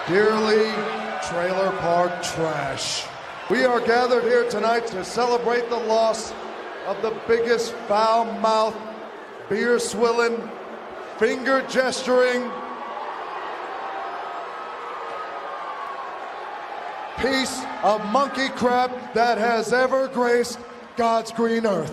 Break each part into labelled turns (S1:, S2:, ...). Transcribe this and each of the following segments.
S1: Dearly trailer park trash. We are gathered here tonight to celebrate the loss of the biggest foul-mouthed, beer-swilling, finger-gesturing piece of monkey crap that has ever graced God's green earth.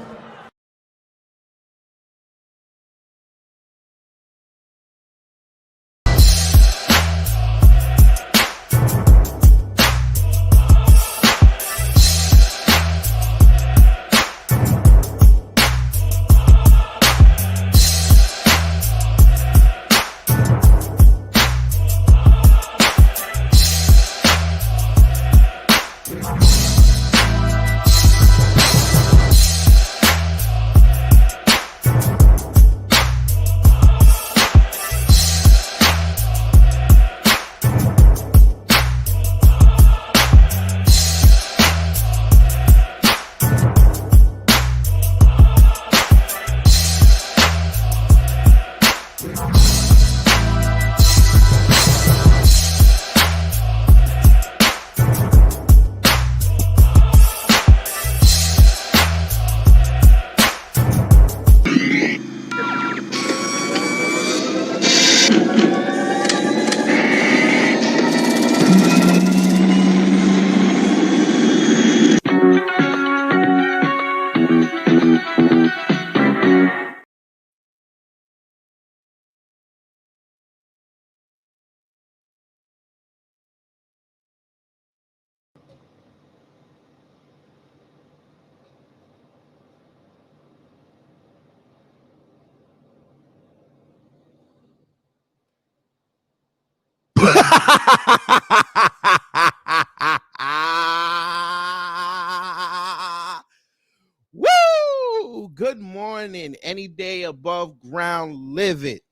S2: Woo! Good morning. Any day above ground, live it.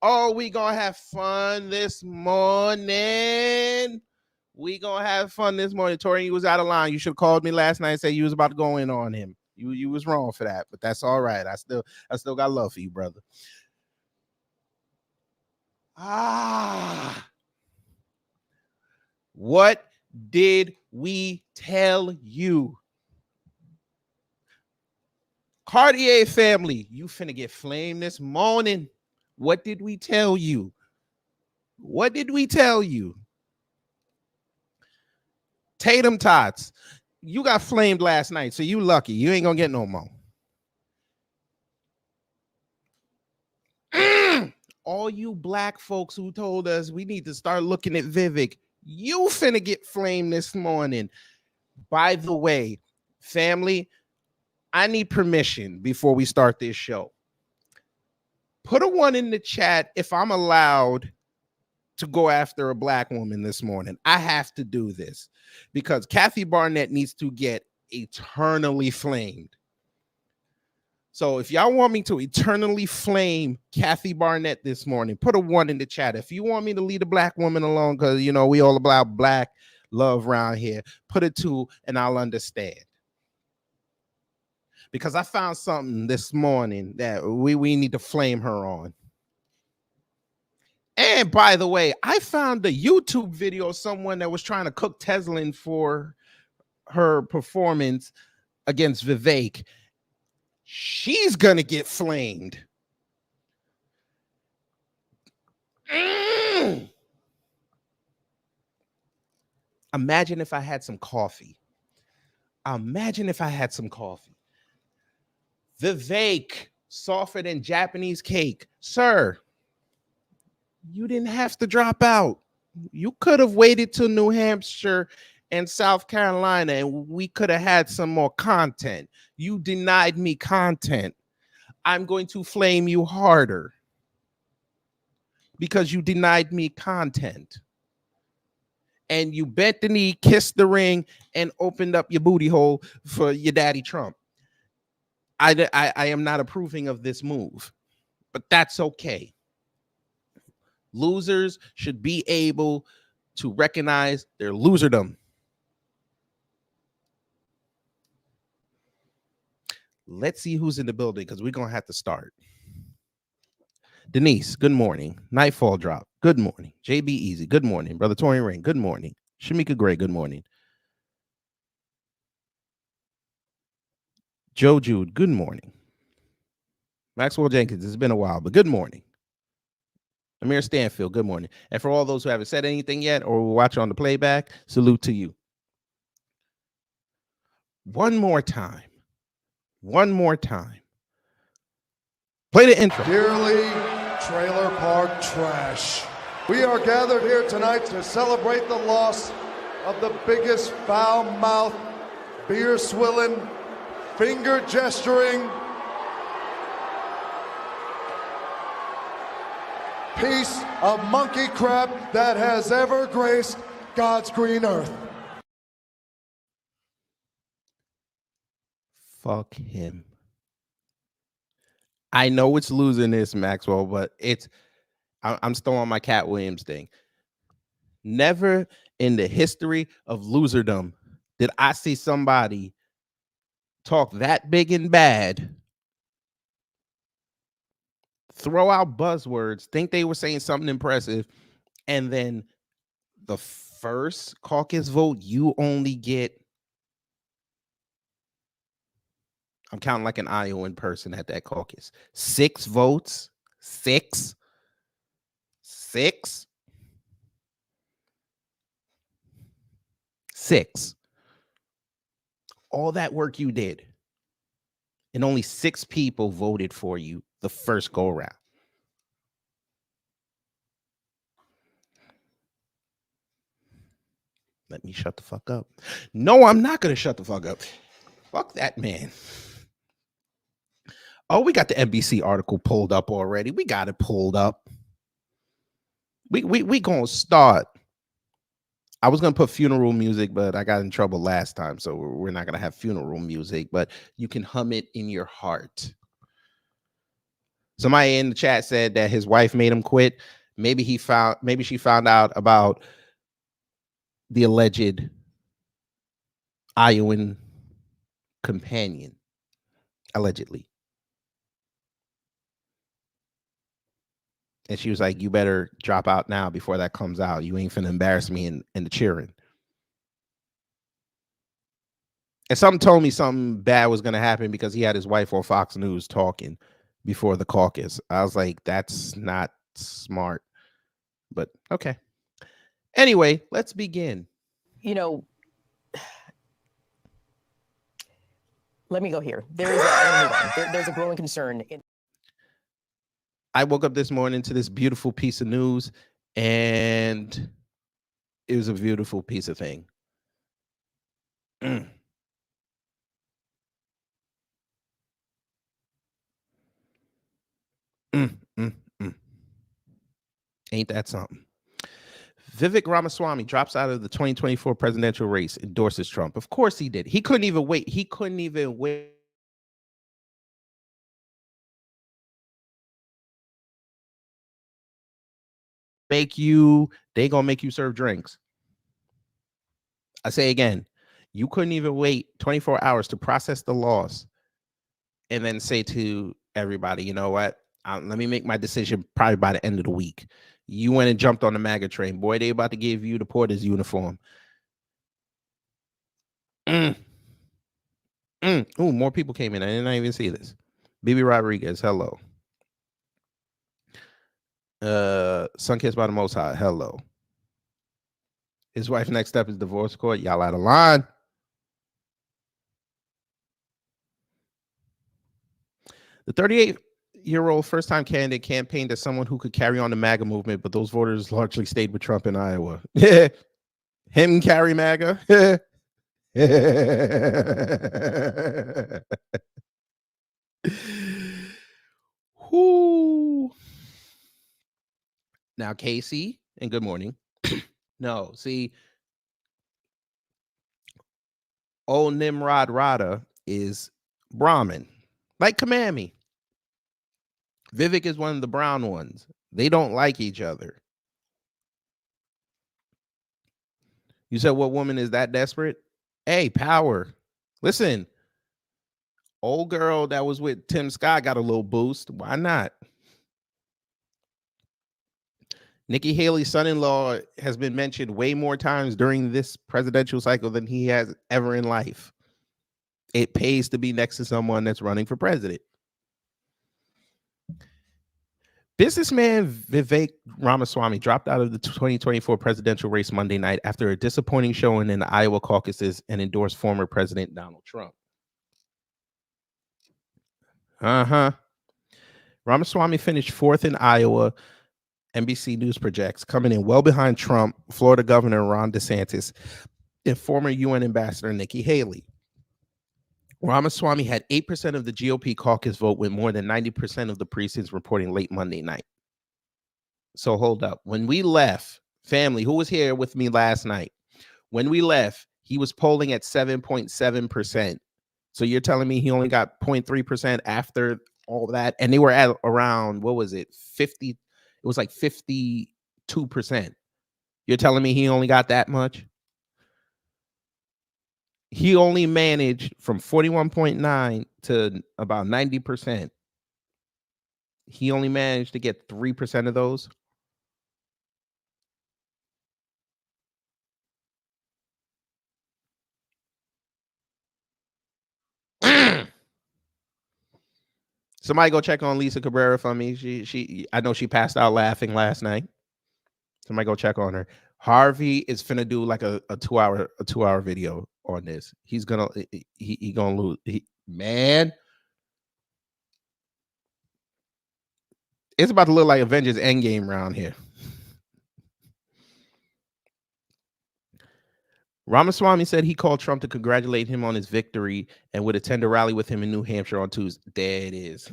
S2: Oh, we gonna have fun this morning. We gonna have fun this morning. Tori, you was out of line. You should have called me last night and said you was about to go in on him. You was wrong for that, but that's all right. I still got love for you, brother. What did we tell you? Cartier family, you finna get flamed this morning. What did we tell you? What did we tell you? Tatum Tots, you got flamed last night, so you lucky. You ain't gonna get no more. All you black folks who told us we need to start looking at Vivek, you finna get flamed this morning. By the way, family, I need permission before we start this show. Put a 1 in the chat if I'm allowed to go after a black woman this morning. I have to do this because Kathy Barnette needs to get eternally flamed. So if y'all want me to eternally flame Kathy Barnette this morning, put a 1 in the chat. If you want me to leave a black woman alone, because, you know, we all about black love around here, put a 2 and I'll understand. Because I found something this morning that we need to flame her on. And by the way, I found a YouTube video of someone that was trying to cook Teslin for her performance against Vivek. She's gonna get flamed. Imagine if I had some coffee. Imagine if I had some coffee. Vivek, softer than Japanese cake. Sir, you didn't have to drop out. You could have waited till New Hampshire and South Carolina and we could have had some more content. You denied me content. I'm going to flame you harder because you denied me content. And you bent the knee, kissed the ring, and opened up your booty hole for your daddy Trump. I am not approving of this move, but that's okay. Losers should be able to recognize their loserdom. Let's see who's in the building because we're going to have to start. Denise, good morning. Nightfall drop. good morning. JB Easy, good morning. Brother Torian Rain, good morning. Shamika Gray, good morning. Joe Jude, good morning. Maxwell Jenkins, it's been a while, but good morning. Amir Stanfield, good morning. And for all those who haven't said anything yet or will watch on the playback, salute to you. One more time. Play the intro.
S1: Dearly Trailer Park Trash, we are gathered here tonight to celebrate the loss of the biggest foul-mouthed, beer-swilling, finger-gesturing piece of monkey crap that has ever graced God's green earth.
S2: Fuck him. I know it's losing this, Maxwell, but I'm still on my Cat Williams thing. Never in the history of loserdom did I see somebody talk that big and bad, throw out buzzwords, think they were saying something impressive, and then the first caucus vote, you only get, I'm counting like an Iowan person at that caucus, 6 votes. 6. All that work you did, and only 6 people voted for you the first go around. Let me shut the fuck up. No, I'm not going to shut the fuck up. Fuck that man. Oh, we got the NBC article pulled up already. We got it pulled up. We going to start. I was going to put funeral music, but I got in trouble last time, so we're not going to have funeral music, but you can hum it in your heart. Somebody in the chat said that his wife made him quit. Maybe she found out about the alleged Iowan companion, allegedly. And she was like, you better drop out now before that comes out. You ain't finna embarrass me in the cheering. And something told me something bad was going to happen because he had his wife on Fox News talking before the caucus. I was like, that's not smart. But okay. Anyway, let's begin.
S3: You know, let me go here. There's a growing concern.
S2: I woke up this morning to this beautiful piece of news, and it was a beautiful piece of thing. Ain't that something? Vivek Ramaswamy drops out of the 2024 presidential race, endorses Trump. Of course he did. He couldn't even wait. They gonna make you serve drinks. I say again, you couldn't even wait 24 hours to process the loss and then say to everybody, you know what? Let me make my decision probably by the end of the week. You went and jumped on the MAGA train. Boy, they about to give you the Porter's uniform. Oh, more people came in. I didn't even see this. Bibi Rodriguez, hello. Sunkissed by the Most High, hello. His wife's next step is divorce court. Y'all out of line. The 38-year-old first-time candidate campaigned as someone who could carry on the MAGA movement, but those voters largely stayed with Trump in Iowa. Him carry MAGA. Whoo. Now, Casey, and good morning. No, see, old Nimrod Rada is Brahmin, like Kamami. Vivek is one of the brown ones. They don't like each other. You said, what woman is that desperate? Hey, power. Listen, old girl that was with Tim Scott got a little boost. Why not? Nikki Haley's son-in-law has been mentioned way more times during this presidential cycle than he has ever in life. It pays to be next to someone that's running for president. Businessman Vivek Ramaswamy dropped out of the 2024 presidential race Monday night after a disappointing showing in the Iowa caucuses and endorsed former President Donald Trump. Ramaswamy finished fourth in Iowa, NBC News projects, coming in well behind Trump, Florida Governor Ron DeSantis, and former UN Ambassador Nikki Haley. Ramaswamy had 8% of the GOP caucus vote, with more than 90% of the precincts reporting late Monday night. So hold up. When we left, family, who was here with me last night? When we left, he was polling at 7.7%. So you're telling me he only got 0.3% after all that? And they were at around, what was it? 50. It was like 52%. You're telling me he only got that much? He only managed from 41.9 to about 90%. He only managed to get 3% of those. Somebody go check on Lisa Cabrera for me. I know she passed out laughing last night. Somebody go check on her. Harvey is finna do like a 2-hour video on this. He's gonna he gonna lose. Man, it's about to look like Avengers Endgame around here. Ramaswamy said he called Trump to congratulate him on his victory and would attend a rally with him in New Hampshire on Tuesday. There it is.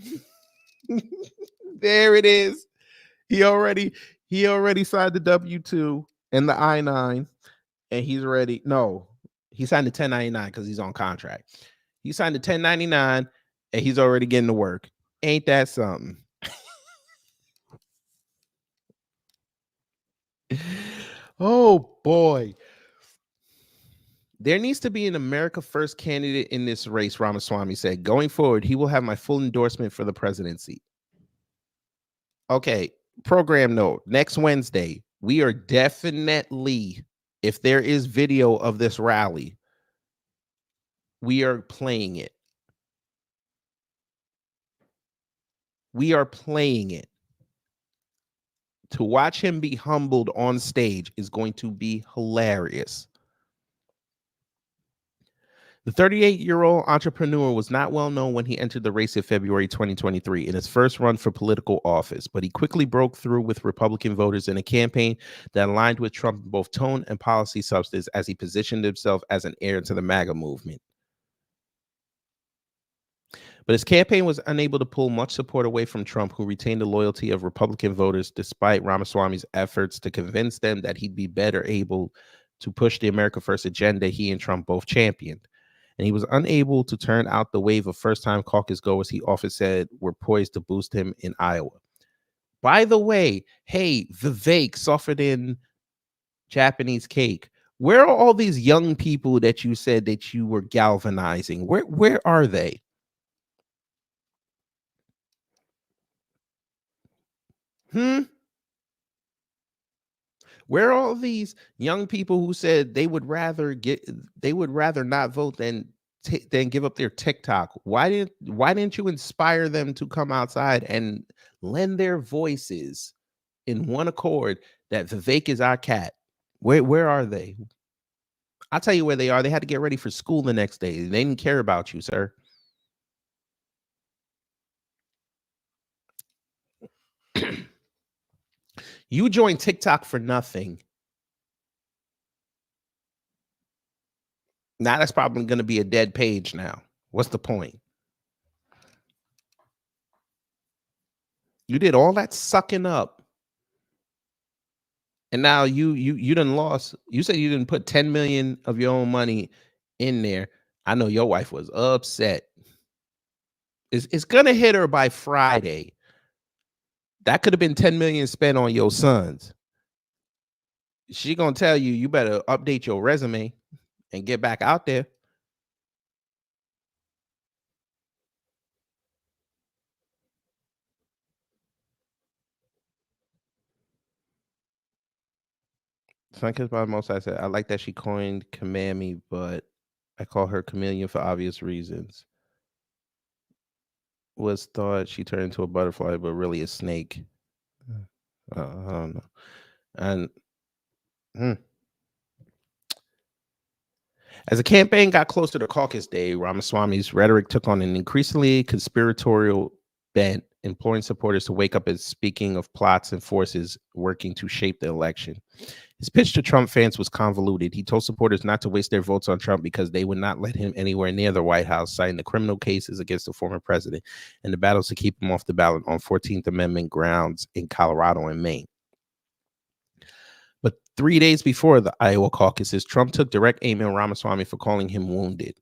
S2: There it is. He already signed the W-2 and the I-9, and he's ready. No, he signed the 1099 because he's on contract. He signed the 1099 and he's already getting to work. Ain't that something? Oh boy. There needs to be an America First candidate in this race, Ramaswamy said. Going forward, he will have my full endorsement for the presidency. Okay, program note. Next Wednesday, we are definitely, if there is video of this rally, we are playing it. We are playing it. To watch him be humbled on stage is going to be hilarious. The 38-year-old entrepreneur was not well known when he entered the race in February 2023 in his first run for political office, but he quickly broke through with Republican voters in a campaign that aligned with Trump in both tone and policy substance as he positioned himself as an heir to the MAGA movement. But his campaign was unable to pull much support away from Trump, who retained the loyalty of Republican voters despite Ramaswamy's efforts to convince them that he'd be better able to push the America First agenda he and Trump both championed. And he was unable to turn out the wave of first-time caucus goers he often said were poised to boost him in Iowa. By the way, hey, Vivek suffered in Japanese cake. Where are all these young people that you said that you were galvanizing? Where are they? Where are all these young people who said they would rather not vote than give up their TikTok? Why didn't you inspire them to come outside and lend their voices in one accord that Vivek is our cat? Where are they? I'll tell you where they are. They had to get ready for school the next day. They didn't care about you, sir. You joined TikTok for nothing. Now that's probably going to be a dead page now. What's the point? You did all that sucking up. And now you done lost. You said you didn't put 10 million of your own money in there. I know your wife was upset. It's going to hit her by Friday. That could have been 10 million spent on your sons. She going to tell you, you better update your resume and get back out there. Sun-kissed by the Most High said, I like that she coined command me, but I call her chameleon for obvious reasons. Was thought she turned into a butterfly, but really a snake. I don't know. And as the campaign got closer to caucus day, Ramaswamy's rhetoric took on an increasingly conspiratorial bent, imploring supporters to wake up as speaking of plots and forces working to shape the election. His pitch to Trump fans was convoluted. He told supporters not to waste their votes on Trump because they would not let him anywhere near the White House, citing the criminal cases against the former president and the battles to keep him off the ballot on 14th Amendment grounds in Colorado and Maine. But 3 days before the Iowa caucuses, Trump took direct aim at Ramaswamy for calling him wounded.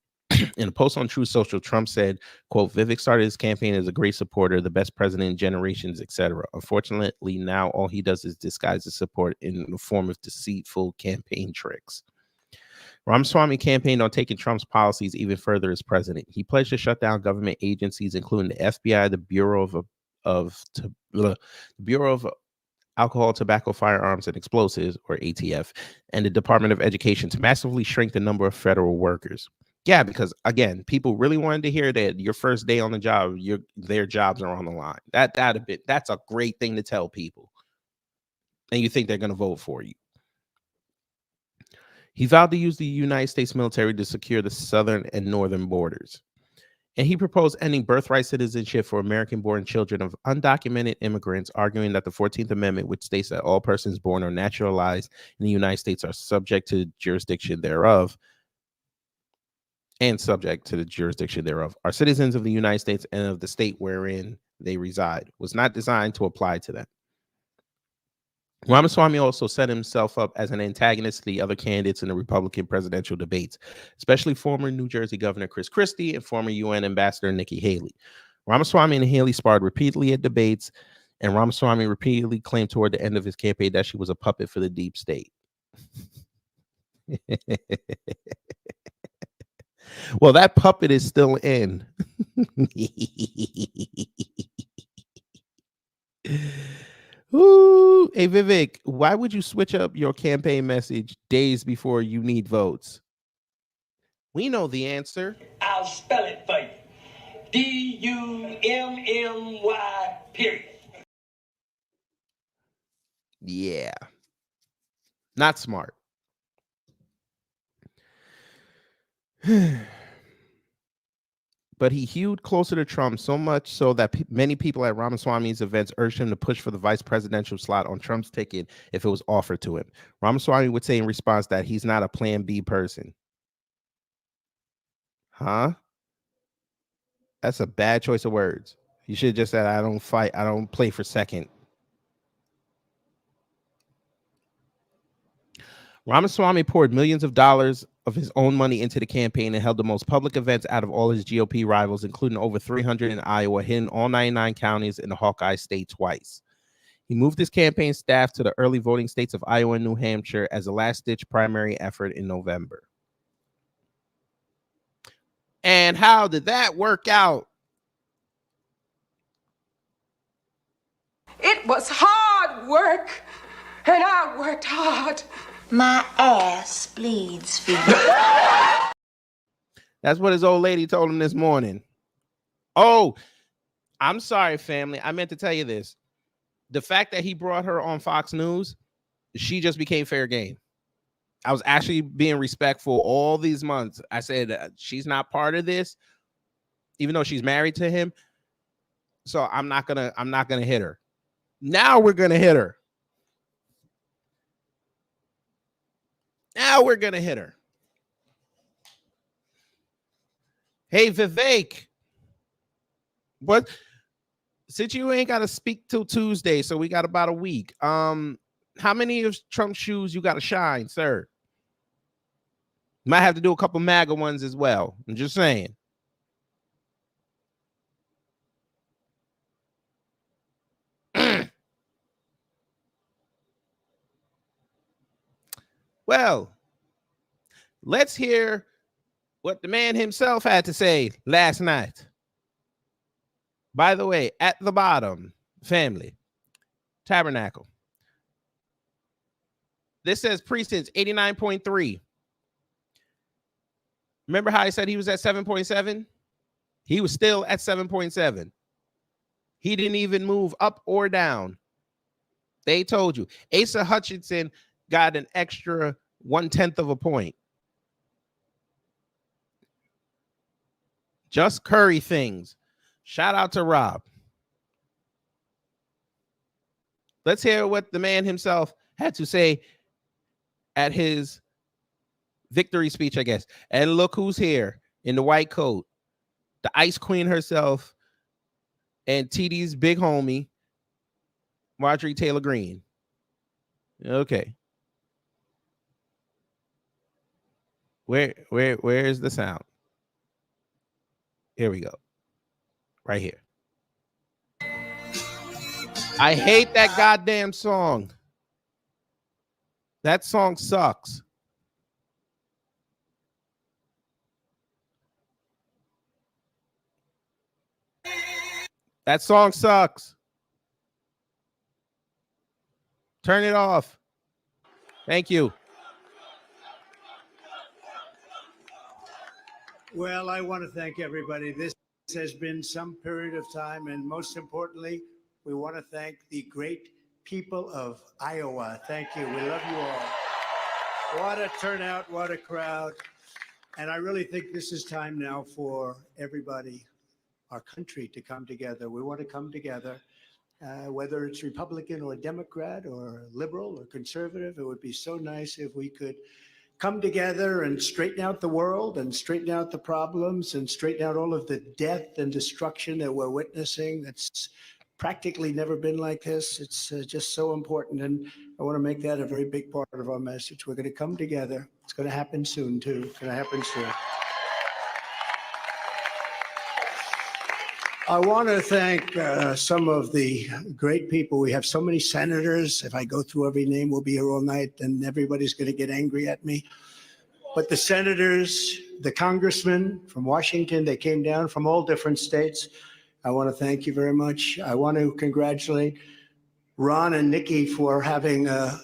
S2: In a post on Truth Social, Trump said, quote, Vivek started his campaign as a great supporter, the best president in generations, etc. Unfortunately, now all he does is disguise his support in the form of deceitful campaign tricks. Ramaswamy campaigned on taking Trump's policies even further as president. He pledged to shut down government agencies, including the FBI, the Bureau of Alcohol, Tobacco, Firearms, and Explosives, or ATF, and the Department of Education to massively shrink the number of federal workers. Yeah, because again, people really wanted to hear that your first day on the job, their jobs are on the line. That's a great thing to tell people, and you think they're going to vote for you. He vowed to use the United States military to secure the southern and northern borders. And he proposed ending birthright citizenship for American-born children of undocumented immigrants, arguing that the 14th Amendment, which states that all persons born or naturalized in the United States are subject to the jurisdiction thereof, are citizens of the United States and of the state wherein they reside, was not designed to apply to them. Ramaswamy also set himself up as an antagonist to the other candidates in the Republican presidential debates, especially former New Jersey Governor Chris Christie and former UN Ambassador Nikki Haley. Ramaswamy and Haley sparred repeatedly at debates, and Ramaswamy repeatedly claimed toward the end of his campaign that she was a puppet for the deep state. Well, that puppet is still in. Ooh, hey Vivek, why would you switch up your campaign message days before you need votes? We know the answer.
S4: I'll spell it for you. D-U-M-M-Y, period.
S2: Yeah. Not smart. But he hewed closer to Trump so much so that many people at Ramaswamy's events urged him to push for the vice presidential slot on Trump's ticket if it was offered to him. Ramaswamy would say in response that he's not a plan B person. Huh? That's a bad choice of words. You should have just said, I don't play for second. Ramaswamy poured millions of dollars of his own money into the campaign and held the most public events out of all his GOP rivals, including over 300 in Iowa, hitting all 99 counties in the Hawkeye state twice. He moved his campaign staff to the early voting states of Iowa and New Hampshire as a last-ditch primary effort in November. And how did that work out?
S5: It was hard work, and I worked hard.
S6: My ass bleeds for you.
S2: That's what his old lady told him this morning. Oh, I'm sorry, family. I meant to tell you this. The fact that he brought her on Fox News, she just became fair game. I was actually being respectful all these months. I said she's not part of this, even though she's married to him. So I'm not gonna hit her. Now we're gonna hit her. Now we're going to hit her. Hey, Vivek. What? Since you ain't got to speak till Tuesday, so we got about a week. How many of Trump's shoes you got to shine, sir? Might have to do a couple MAGA ones as well. I'm just saying. Well, let's hear what the man himself had to say last night. By the way, at the bottom, family, Tabernacle. This says precincts 89.3. Remember how I said he was at 7.7? He was still at 7.7. He didn't even move up or down. They told you. Asa Hutchinson got an extra 1/10 of a point. Just Curry things. Shout out to Rob. Let's hear what the man himself had to say at his victory speech, I guess. And look who's here in the white coat. The Ice Queen herself and TD's big homie, Marjorie Taylor Greene. Okay. Where's the sound? Here we go. Right here. I hate that goddamn song. That song sucks. That song sucks. Turn it off. Thank you.
S7: Well, I want to thank everybody. This has been some period of time, and most importantly, we want to thank the great people of Iowa. Thank you. We love you all. What a turnout, what a crowd. And I really think this is time now for everybody, our country, to come together. We want to come together, whether it's Republican or Democrat or liberal or conservative. It would be so nice if we could come together and straighten out the world and straighten out the problems and straighten out all of the death and destruction that we're witnessing. That's practically never been like this. It's just so important. And I want to make that a very big part of our message. We're going to come together. It's going to happen soon, too. It's going to happen soon. I want to thank some of the great people. We have so many senators. If I go through every name, we'll be here all night, and everybody's going to get angry at me. But the senators, the congressmen from Washington, they came down from all different states. I want to thank you very much. I want to congratulate Ron and Nikki for having a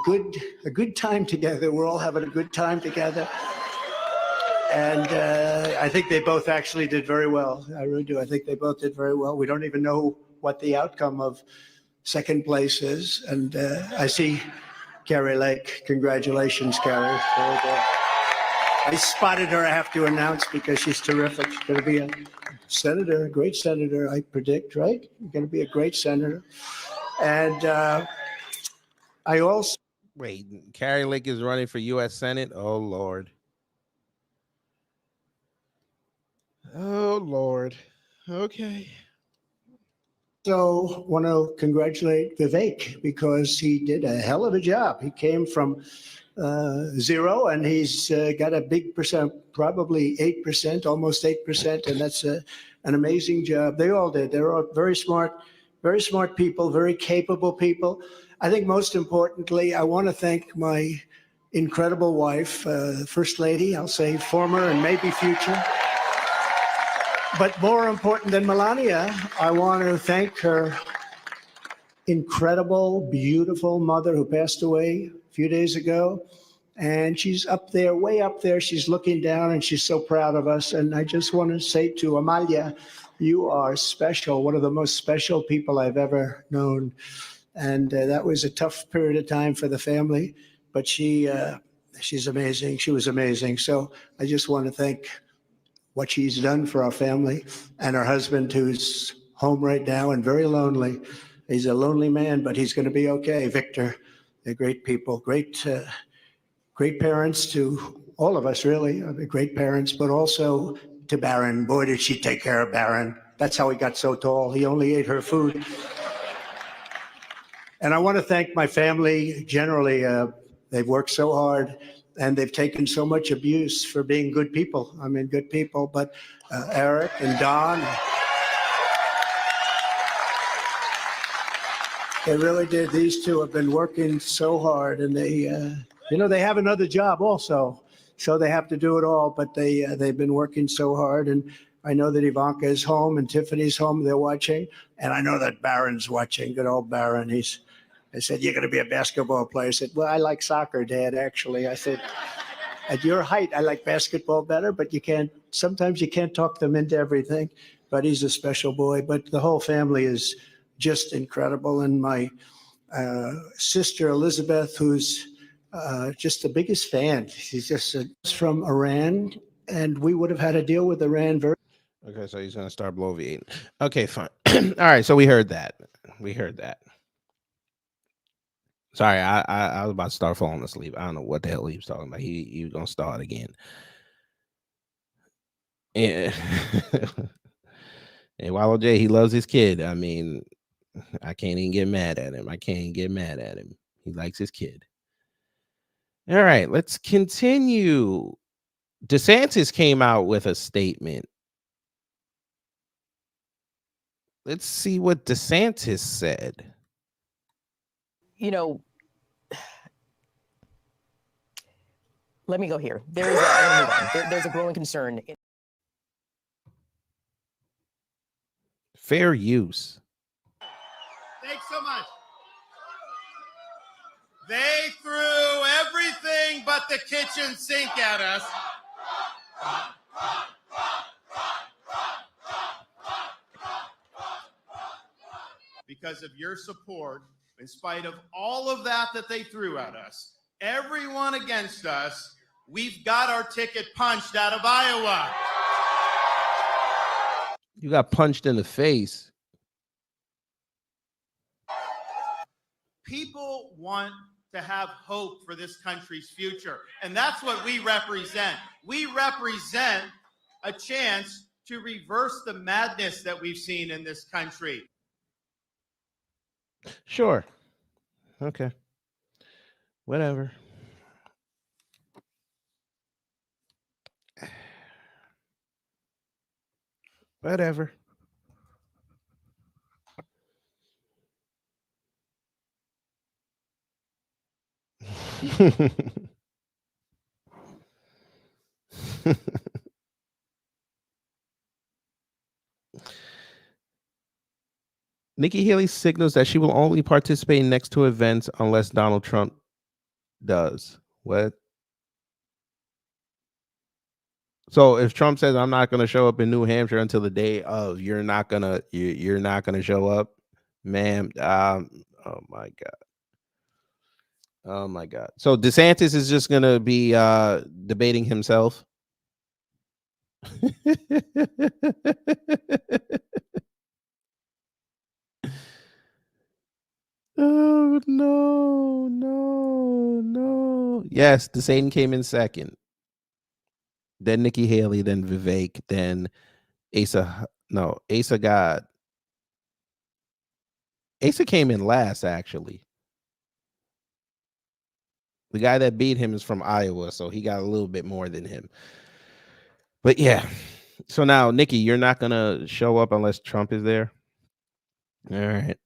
S7: good time together. We're all having a good time together. And I think they both actually did very well. I really do. I think they both did very well. We don't even know what the outcome of second place is. And I see Carrie Lake. Congratulations, Carrie. Very good. I spotted her, I have to announce, because she's terrific. She's going to be a senator, a great senator, I predict, right? You're going to be a great senator. And I also...
S2: Wait, Carrie Lake is running for U.S. Senate? Oh, Lord. Oh, Lord. Okay.
S7: So want to congratulate Vivek, because he did a hell of a job. He came from zero, and he's got a big percent, probably 8%, almost 8%, and that's an amazing job. They all did. They're all very smart people, very capable people. I think most importantly, I want to thank my incredible wife, First Lady, I'll say former and maybe future. But more important than Melania, I want to thank her incredible, beautiful mother who passed away a few days ago. And she's up there, way up there. She's looking down, and she's so proud of us. And I just want to say to Amalia, you are special, one of the most special people I've ever known. And that was a tough period of time for the family. But she's amazing. She was amazing. So I just want to thank what she's done for our family, and her husband, who's home right now and very lonely. He's a lonely man, but he's going to be okay. Victor, they're great people, great parents to all of us, really. Great parents, but also to Barron. Boy, did she take care of Barron. That's how he got so tall. He only ate her food. And I want to thank my family generally. They've worked so hard, and they've taken so much abuse for being good people. I mean, good people. But Eric and Don, they really did. These two have been working so hard, and they, they have another job also, so they have to do it all. But they've been working so hard, and I know that Ivanka is home and Tiffany's home. They're watching, and I know that Barron's watching. Good old Barron. I said, "You're going to be a basketball player." I said, "Well, I like soccer, Dad, actually." I said, "At your height, I like basketball better, but sometimes you can't talk them into everything." But he's a special boy. But the whole family is just incredible. And my sister, Elizabeth, who's just the biggest fan. She's just from Iran, and we would have had a deal with Iran very.
S2: Okay, so he's gonna start bloviating. Okay, fine. All right, so we heard that. Sorry, I was about to start falling asleep. I don't know what the hell he was talking about. He was gonna start again. And and Wallow J, he loves his kid. I mean, I can't even get mad at him. He likes his kid. All right, let's continue. DeSantis came out with a statement. Let's see what DeSantis said.
S3: You know, let me go here. There's a growing concern.
S2: Fair use.
S8: Thanks so much. They threw everything but the kitchen sink at us. Because of your support, in spite of all of that they threw at us, everyone against us, we've got our ticket punched out of Iowa.
S2: You got punched in the face.
S8: People want to have hope for this country's future, and that's what we represent. We represent a chance to reverse the madness that we've seen in this country.
S2: Sure. Okay. Whatever. Whatever. Nikki Haley signals that she will only participate in next two events unless Donald Trump does. What? So if Trump says I'm not going to show up in New Hampshire until the day of, you're not gonna show up, ma'am. Oh my god. So DeSantis is just gonna be debating himself. Oh no. Yes, DeSantis came in second. Then Nikki Haley, then Vivek, then Asa God. Asa came in last, actually. The guy that beat him is from Iowa, so he got a little bit more than him. But yeah. So now, Nikki, you're not gonna show up unless Trump is there. All right.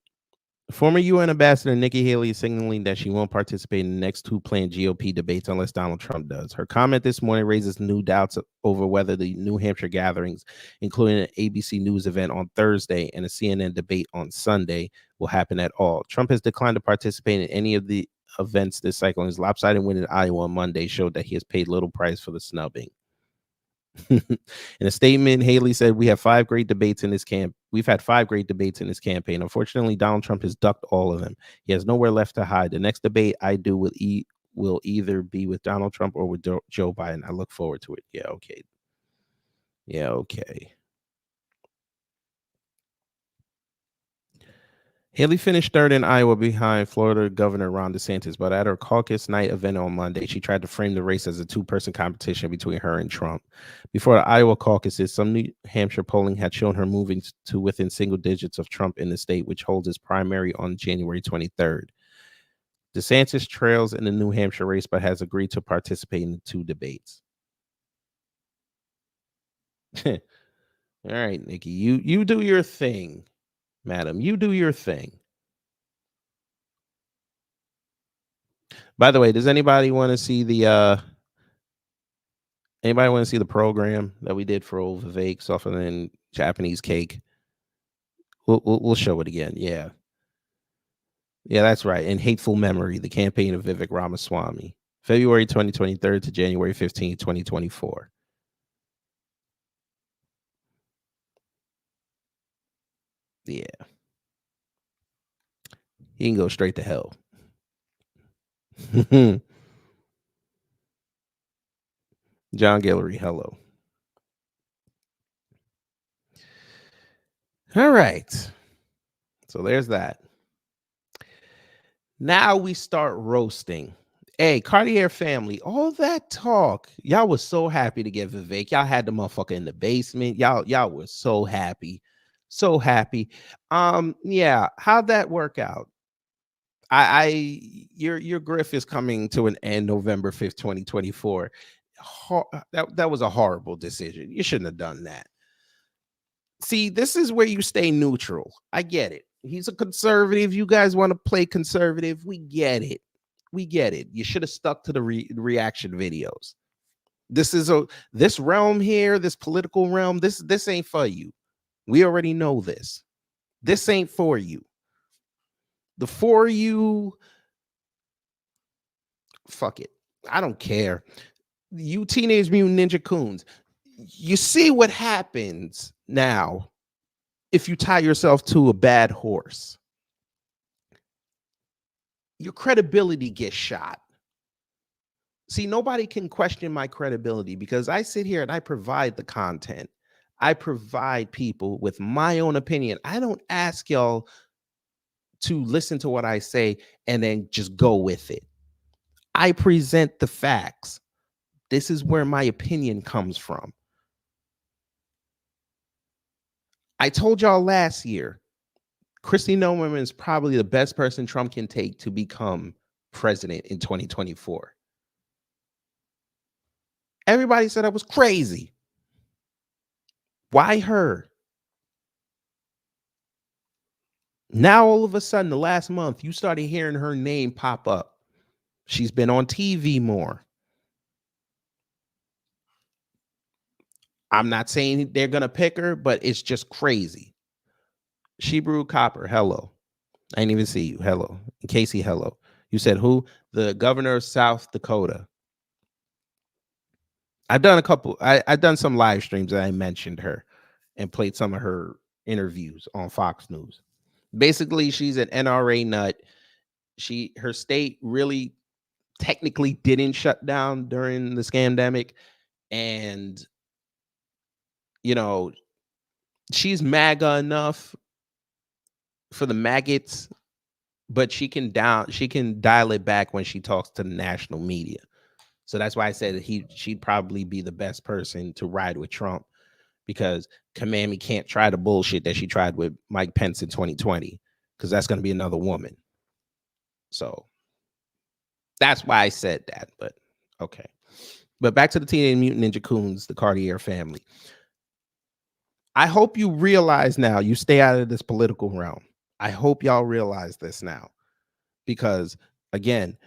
S2: Former UN Ambassador Nikki Haley is signaling that she won't participate in the next two planned GOP debates unless Donald Trump does. Her comment this morning raises new doubts over whether the New Hampshire gatherings, including an ABC News event on Thursday and a CNN debate on Sunday, will happen at all. Trump has declined to participate in any of the events this cycle, and his lopsided win in Iowa on Monday showed that he has paid little price for the snubbing. In a statement, Haley said, We've had 5 great debates in this campaign. Unfortunately, Donald Trump has ducked all of them. He has nowhere left to hide. The next debate I do will either be with Donald Trump or with Joe Biden. I look forward to it. Yeah, okay. Haley finished third in Iowa behind Florida Governor Ron DeSantis, but at her caucus night event on Monday, she tried to frame the race as a two-person competition between her and Trump. Before the Iowa caucuses, some New Hampshire polling had shown her moving to within single digits of Trump in the state, which holds its primary on January 23rd. DeSantis trails in the New Hampshire race, but has agreed to participate in the 2 debates. All right, Nikki, you do your thing. Madam, you do your thing. By the way, does anybody want to see the program that we did for old Vivek softening Japanese cake? We'll show it again. Yeah. Yeah, that's right. In Hateful Memory, the campaign of Vivek Ramaswamy, February 2023 to January 15, 2024. Yeah. He can go straight to hell. John Guillory, hello. All right. So there's that. Now we start roasting. Hey, Cartier family, all that talk. Y'all was so happy to get Vivek. Y'all had the motherfucker in the basement. Y'all were so happy. So happy. Yeah, how'd that work out? Your grift is coming to an end November 5th, 2024. That was a horrible decision. You shouldn't have done that. See, this is where you stay neutral. I get it. He's a conservative. You guys want to play conservative. We get it. We get it. You should have stuck to the reaction videos. This realm here, this political realm, this ain't for you. We already know this. This ain't for you. The for you, fuck it. I don't care. You Teenage Mutant Ninja Coons, you see what happens now if you tie yourself to a bad horse. Your credibility gets shot. See, nobody can question my credibility because I sit here and I provide the content. I provide people with my own opinion. I don't ask y'all to listen to what I say and then just go with it. I present the facts. This is where my opinion comes from. I told y'all last year, Kristi Noem is probably the best person Trump can take to become president in 2024. Everybody said I was crazy. Why her? Now, all of a sudden, the last month, you started hearing her name pop up. She's been on TV more. I'm not saying they're going to pick her, but it's just crazy. Shebrew Copper, hello. I didn't even see you. Hello. Casey, hello. You said who? The governor of South Dakota. I've done some live streams that I mentioned her and played some of her interviews on Fox News. Basically, she's an NRA nut. Her state really technically didn't shut down during the scandemic. And, you know, she's MAGA enough for the maggots, but she can dial it back when she talks to the national media. So that's why I said that she'd probably be the best person to ride with Trump, because Kamami can't try the bullshit that she tried with Mike Pence in 2020, because that's going to be another woman. So that's why I said that, but okay. But back to the Teenage Mutant Ninja Coons, the Cartier family. I hope you realize now, you stay out of this political realm. I hope y'all realize this now, because again,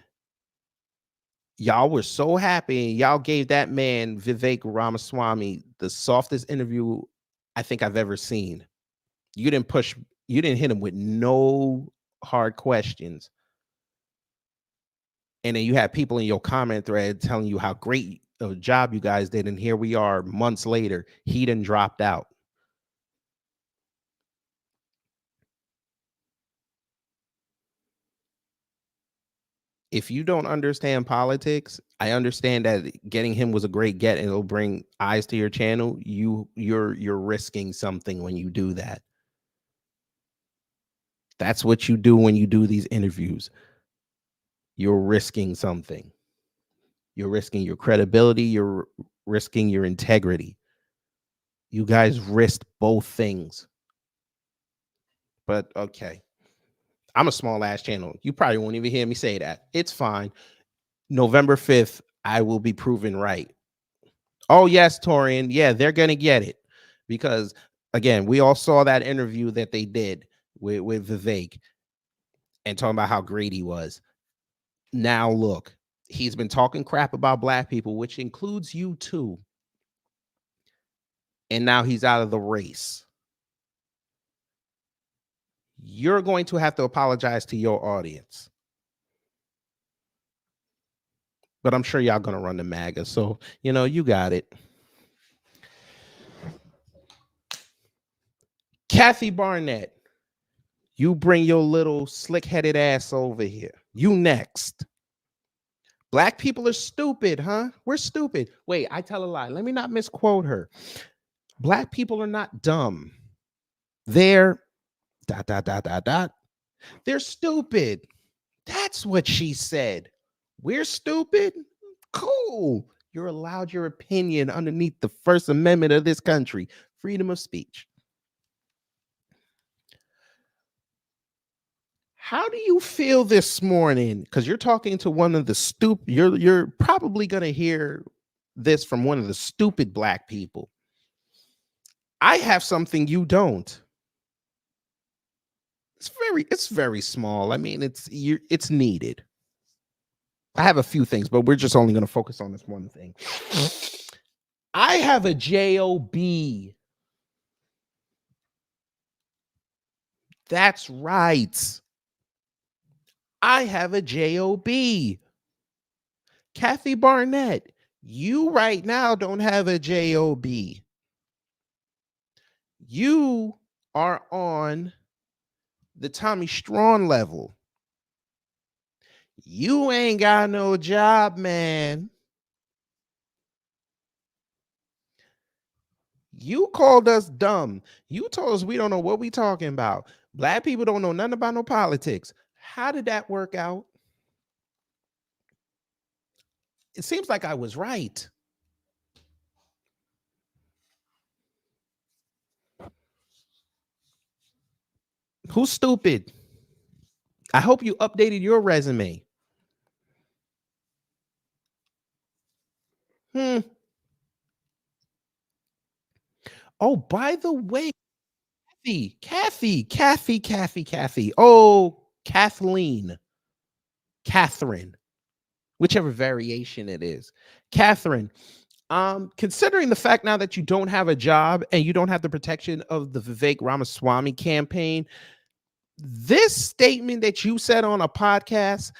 S2: y'all were so happy. Y'all gave that man, Vivek Ramaswamy, the softest interview I think I've ever seen. You didn't hit him with no hard questions. And then you had people in your comment thread telling you how great a job you guys did. And here we are months later, he done dropped out. If you don't understand politics, I understand that getting him was a great get and it'll bring eyes to your channel. You're risking something when you do that. That's what you do when you do these interviews. You're risking something. You're risking your credibility. You're risking your integrity. You guys risked both things. But okay. I'm a small ass channel. You probably won't even hear me say that. It's fine. November 5th, I will be proven right. Oh, yes, Torian. Yeah, they're going to get it. Because, again, we all saw that interview that they did with Vivek and talking about how great he was. Now, look, he's been talking crap about black people, which includes you too. And now he's out of the race. you're going to have to apologize to your audience. But I'm sure y'all going to run the MAGA. So, you know, you got it. Kathy Barnette, you bring your little slick-headed ass over here. You next. Black people are stupid, huh? We're stupid. Wait, I tell a lie. Let me not misquote her. Black people are not dumb. They're ... They're stupid. That's what she said. We're stupid? Cool. You're allowed your opinion underneath the First Amendment of this country. Freedom of speech. How do you feel this morning? Because you're talking to one of the stupid, you're probably going to hear this from one of the stupid black people. I have something you don't. It's very small. I mean, it's needed. I have a few things, but we're just only going to focus on this one thing. I have a job. That's right. I have a job. Kathy Barnette, you right now don't have a job. You are on the Tommy Strong level. You ain't got no job, man. You called us dumb. You told us we don't know what we talking about. Black people don't know nothing about no politics. How did that work out? It seems like I was right. Who's stupid? I hope you updated your resume. Oh, by the way, Kathy. Oh, Catherine, whichever variation it is. Catherine, considering the fact now that you don't have a job and you don't have the protection of the Vivek Ramaswamy campaign, this statement that you said on a podcast,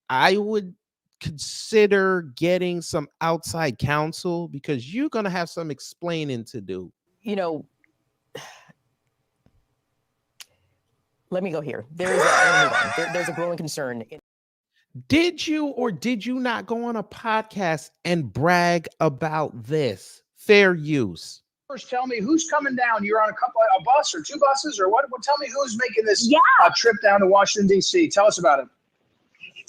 S2: I would consider getting some outside counsel because you're going to have some explaining to do.
S3: You know, let me go here. There's a growing concern.
S2: Did you or did you not go on a podcast and brag about this? Fair use.
S9: First, tell me who's coming down. You're on a bus or two buses or what? Well, tell me who's making this trip down to Washington, D.C. Tell us about it.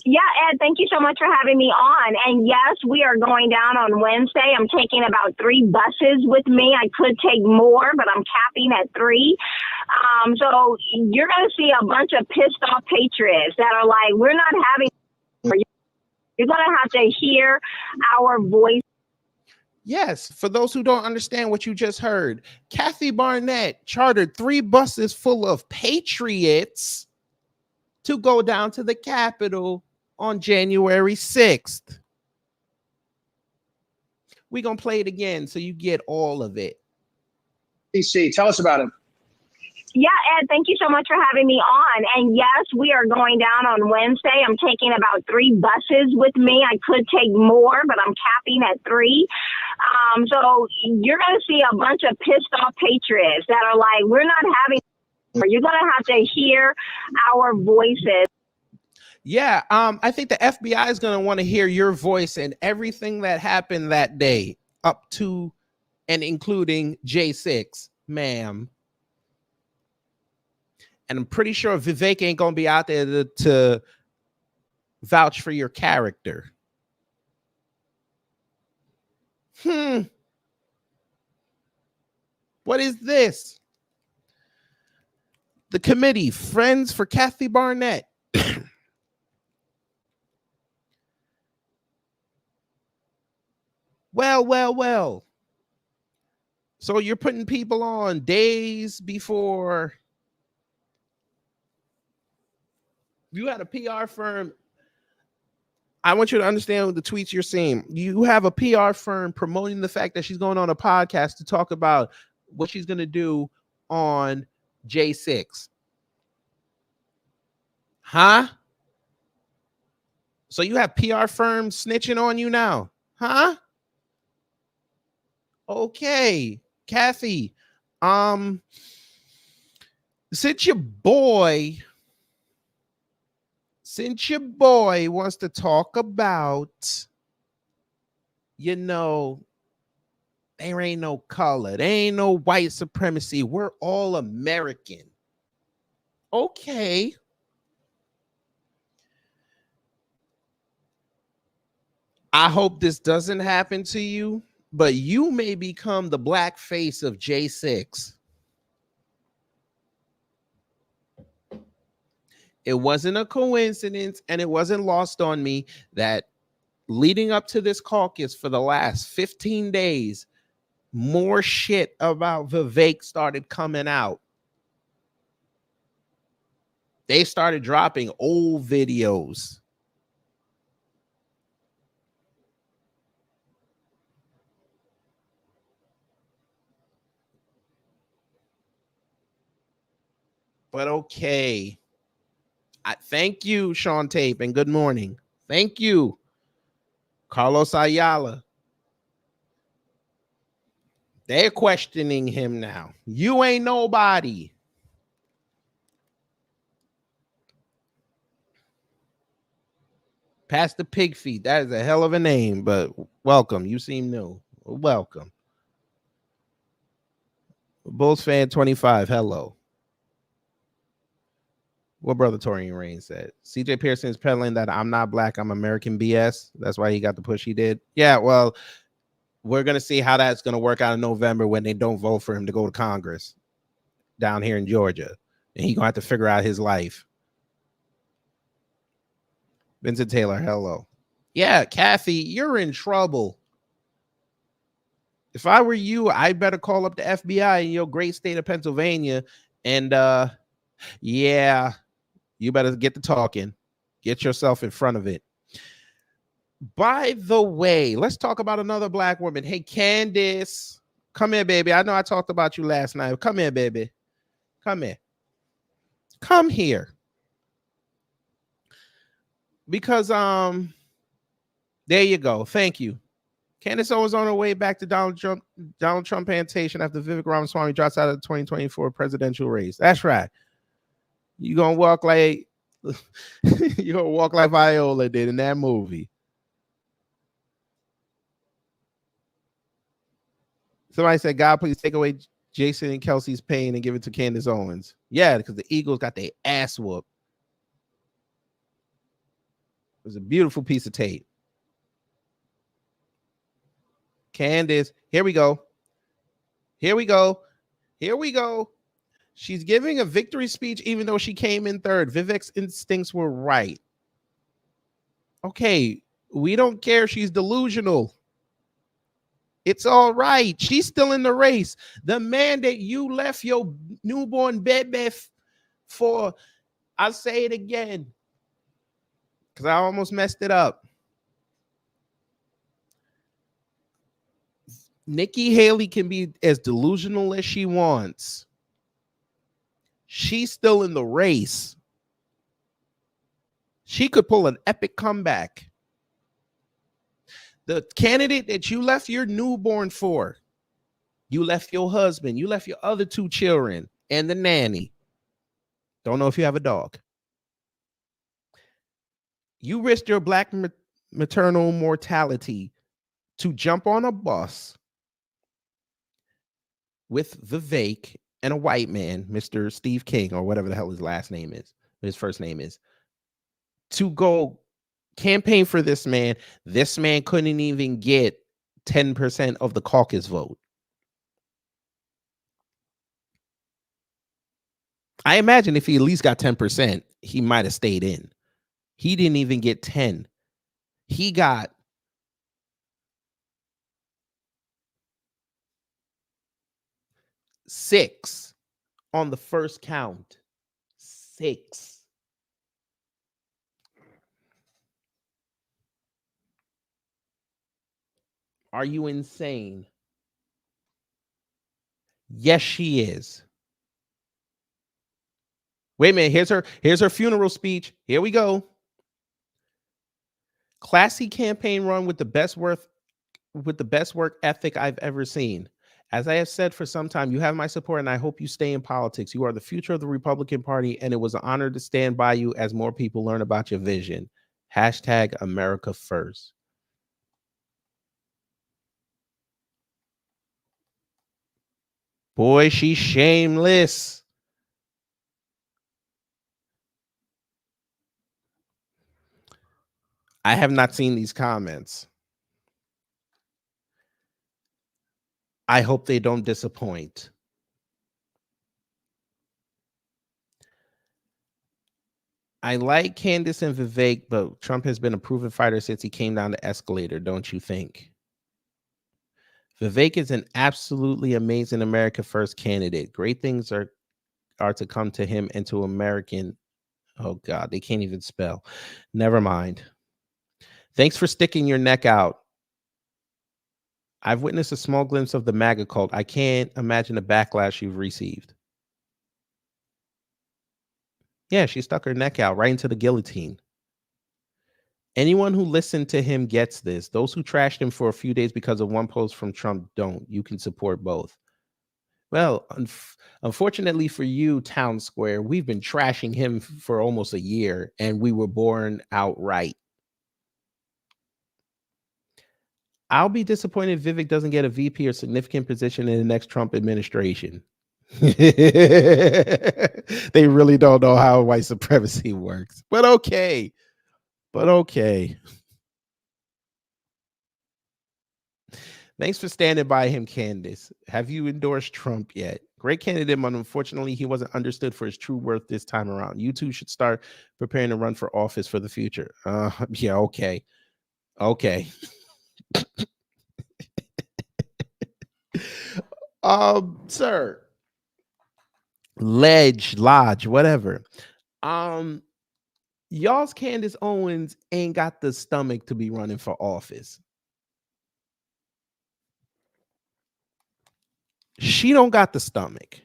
S10: Yeah, Ed, thank you so much for having me on. And yes, we are going down on Wednesday. I'm taking about 3 buses with me. I could take more, but I'm capping at 3. So you're going to see a bunch of pissed off patriots that are like, we're not having. You're going to have to hear our voice.
S2: Yes, for those who don't understand what you just heard, Kathy Barnette chartered 3 buses full of patriots to go down to the Capitol on January 6th. We're going to play it again so you get all of it.
S9: DC, tell us about it.
S10: Yeah, Ed, thank you so much for having me on. And yes, we are going down on Wednesday. I'm taking about 3 buses with me. I could take more, but I'm capping at 3. So you're going to see a bunch of pissed off patriots that are like, we're not having. You're going to have to hear our voices.
S2: Yeah, I think the FBI is going to want to hear your voice and everything that happened that day up to and including J6, ma'am. And I'm pretty sure Vivek ain't going to be out there to vouch for your character. What is this? The committee, Friends for Kathy Barnette. Well. So you're putting people on days before you had a PR firm. I want you to understand the tweets you're seeing. You have a PR firm promoting the fact that she's going on a podcast to talk about what she's going to do on J6. Huh? So you have PR firms snitching on you now? Huh? Okay. Kathy, since your boy wants to talk about, there ain't no color, there ain't no white supremacy, we're all American. Okay. I hope this doesn't happen to you, but you may become the black face of J6. It wasn't a coincidence, and it wasn't lost on me that leading up to this caucus for the last 15 days, more shit about Vivek started coming out. They started dropping old videos. But okay. Thank you, Sean Tape, and good morning. Thank you, Carlos Ayala. They're questioning him now. You ain't nobody. Pastor Pig Feet. That is a hell of a name, but welcome. You seem new. Welcome. Bulls fan 25. Hello. What brother Torian Rain said. CJ Pearson's peddling that I'm not black, I'm American BS. That's why he got the push he did. Yeah, well, we're going to see how that's going to work out in November when they don't vote for him to go to Congress down here in Georgia. And he's going to have to figure out his life. Vincent Taylor, hello. Yeah, Kathy, you're in trouble. If I were you, I better call up the FBI in your great state of Pennsylvania. And yeah, you better get to talking. Get yourself in front of it. By the way, let's talk about another black woman. Hey, Candace, come here, baby. I know I talked about you last night. Come here, baby. Come here. Come here. Because there you go. Thank you. Candace Owens on her way back to Donald Trump plantation after Vivek Ramaswamy drops out of the 2024 presidential race. That's right. You're gonna walk like Viola did in that movie. Somebody said, God, please take away Jason and Kelsey's pain and give it to Candace Owens. Yeah, because the Eagles got their ass whooped. It was a beautiful piece of tape. Candace, here we go. Here we go. Here we go. She's giving a victory speech even though she came in third. Vivek's instincts were right. Okay, we don't care. She's delusional. It's all right. She's still in the race. The man that you left your newborn baby for, I'll say it again because I almost messed it up. Nikki Haley can be as delusional as she wants. She's still in the race. She could pull an epic comeback. The candidate that you left your newborn for, you left your husband, you left your other two children, and the nanny. Don't know if you have a dog. You risked your black maternal mortality to jump on a bus with Vivek and a white man, Mr. Steve King, or whatever the hell his last name is, his first name is, to go campaign for this man. This man couldn't even get 10% of the caucus vote. I imagine if he at least got 10%, he might have stayed in. He didn't even get 10. He got 6 on the first count. 6. Are you insane? Yes, she is. Wait a minute. Here's her funeral speech. Here we go. Classy campaign run with the best work ethic I've ever seen. As I have said for some time, you have my support and I hope you stay in politics. You are the future of the Republican Party and it was an honor to stand by you as more people learn about your vision. Hashtag America First. Boy, she's shameless. I have not seen these comments. I hope they don't disappoint. I like Candace and Vivek, but Trump has been a proven fighter since he came down the escalator, don't you think? Vivek is an absolutely amazing America First candidate. Great things are to come to him and to American. Oh, God, they can't even spell. Never mind. Thanks for sticking your neck out. I've witnessed a small glimpse of the MAGA cult. I can't imagine the backlash you've received. Yeah, she stuck her neck out right into the guillotine. Anyone who listened to him gets this. Those who trashed him for a few days because of one post from Trump don't. You can support both. Well, unfortunately for you, Town Square, we've been trashing him for almost a year, and we were born outright. I'll be disappointed if Vivek doesn't get a VP or significant position in the next Trump administration. They really don't know how white supremacy works. But okay. Thanks for standing by him, Candace. Have you endorsed Trump yet? Great candidate, but unfortunately, he wasn't understood for his true worth this time around. You two should start preparing to run for office for the future. Yeah, okay. Sir. Lodge, whatever. Y'all's Candace Owens ain't got the stomach to be running for office. She don't got the stomach.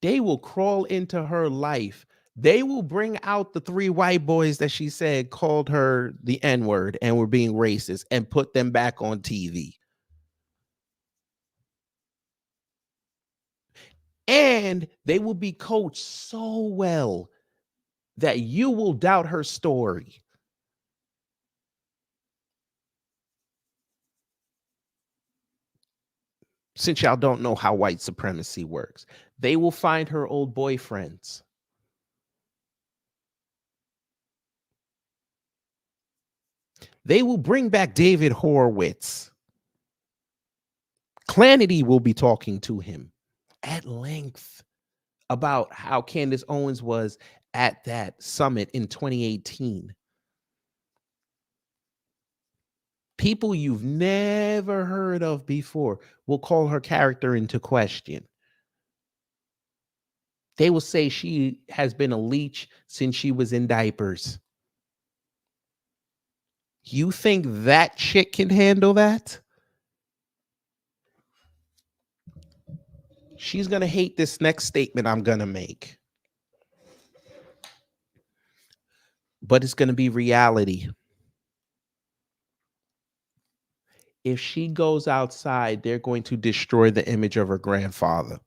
S2: They will crawl into her life. They will bring out the 3 white boys that she said called her the N-word and were being racist and put them back on TV. And they will be coached so well that you will doubt her story. Since y'all don't know how white supremacy works, they will find her old boyfriends. They will bring back David Horowitz. Clanity will be talking to him at length about how Candace Owens was at that summit in 2018. People you've never heard of before will call her character into question. They will say she has been a leech since she was in diapers. You think that chick can handle that? She's going to hate this next statement I'm going to make. But it's going to be reality. If she goes outside, they're going to destroy the image of her grandfather.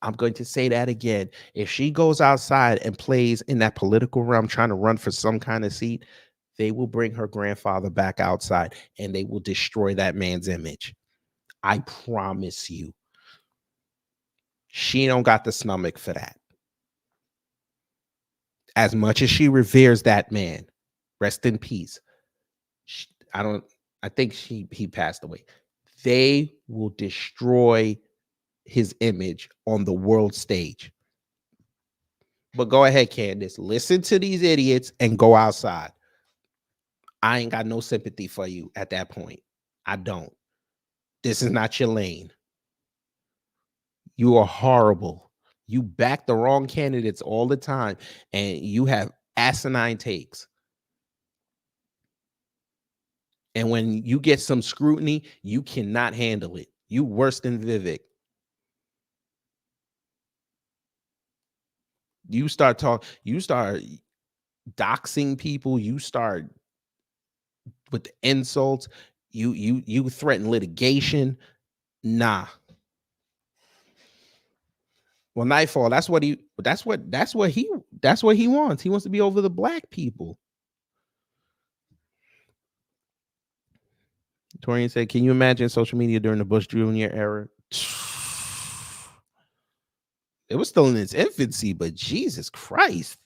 S2: I'm going to say that again. If she goes outside and plays in that political realm, trying to run for some kind of seat, they will bring her grandfather back outside and they will destroy that man's image. I promise you. She don't got the stomach for that. As much as she reveres that man, rest in peace. I think he passed away. They will destroy his image on the world stage. But go ahead, Candace. Listen to these idiots and go outside. I ain't got no sympathy for you at that point. I don't. This is not your lane. You are horrible. You back the wrong candidates all the time, and you have asinine takes. And when you get some scrutiny, you cannot handle it. You worse than Vivek. You start doxing people, you start with the insults, you threaten litigation. Nah. Well, Nightfall, that's what he wants. He wants to be over the black people. Torian said, can you imagine social media during the Bush Jr. era? It was still in its infancy, but Jesus Christ.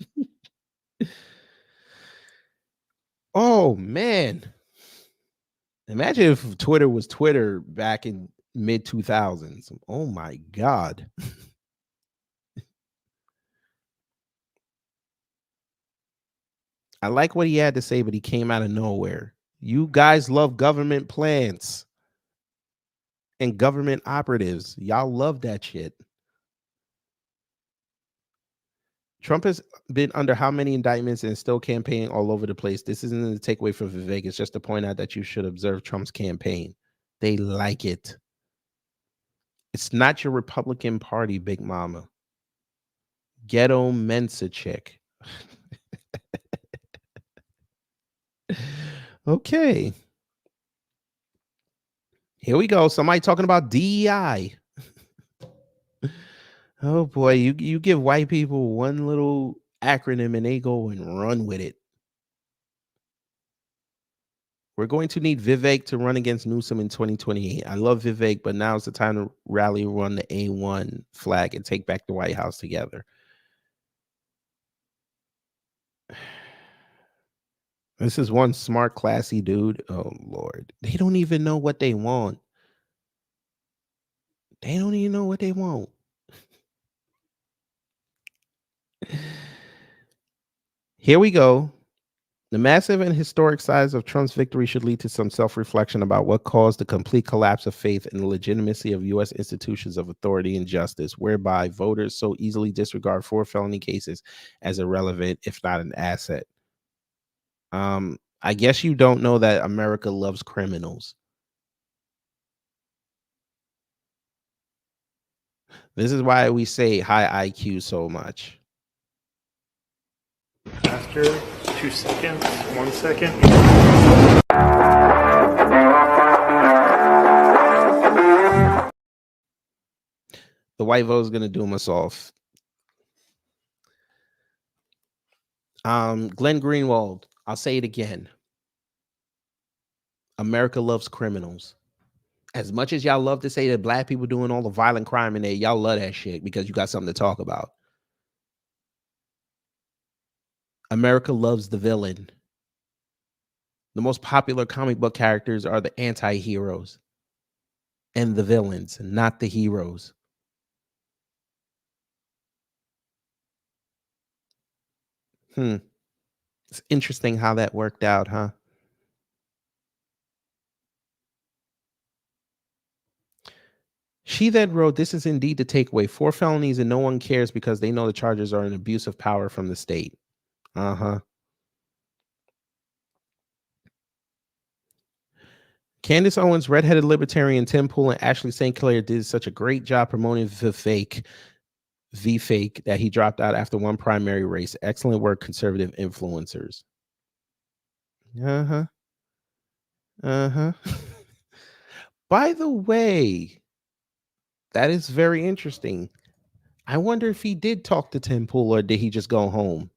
S2: Oh, man. Imagine if Twitter was Twitter back in mid 2000s. Oh, my God. I like what he had to say, but he came out of nowhere. You guys love government plans and government operatives. Y'all love that shit. Trump has been under how many indictments and still campaigning all over the place? This isn't a takeaway from Vivek. It's just to point out that you should observe Trump's campaign. They like it. It's not your Republican Party, Big Mama. Ghetto Mensa chick. Okay. Here we go. Somebody talking about DEI. Oh boy, you give white people one little acronym and they go and run with it. We're going to need Vivek to run against Newsom in 2028. I love Vivek, but now's the time to rally, run the A1 flag, and take back the White House together. This is one smart, classy dude. Oh, Lord. They don't even know what they want. They don't even know what they want. Here we go. The massive and historic size of Trump's victory should lead to some self-reflection about what caused the complete collapse of faith in the legitimacy of U.S. institutions of authority and justice, whereby voters so easily disregard 4 felony cases as irrelevant, if not an asset. I guess you don't know that America loves criminals. This is why we say high IQ so much.
S11: After 2 seconds, 1 second.
S2: The white vote is going to doom us off. Glenn Greenwald, I'll say it again. America loves criminals. As much as y'all love to say that black people doing all the violent crime in there, y'all love that shit because you got something to talk about. America loves the villain. The most popular comic book characters are the anti-heroes and the villains, not the heroes. It's interesting how that worked out, huh? She then wrote, this is indeed the takeaway. 4 felonies and no one cares because they know the charges are an abuse of power from the state. Candace Owens, redheaded libertarian, Tim Pool, and Ashley St. Clair did such a great job promoting Vivek that he dropped out after one primary race. Excellent work, conservative influencers. By the way, that is very interesting. I wonder if he did talk to Tim Pool or did he just go home?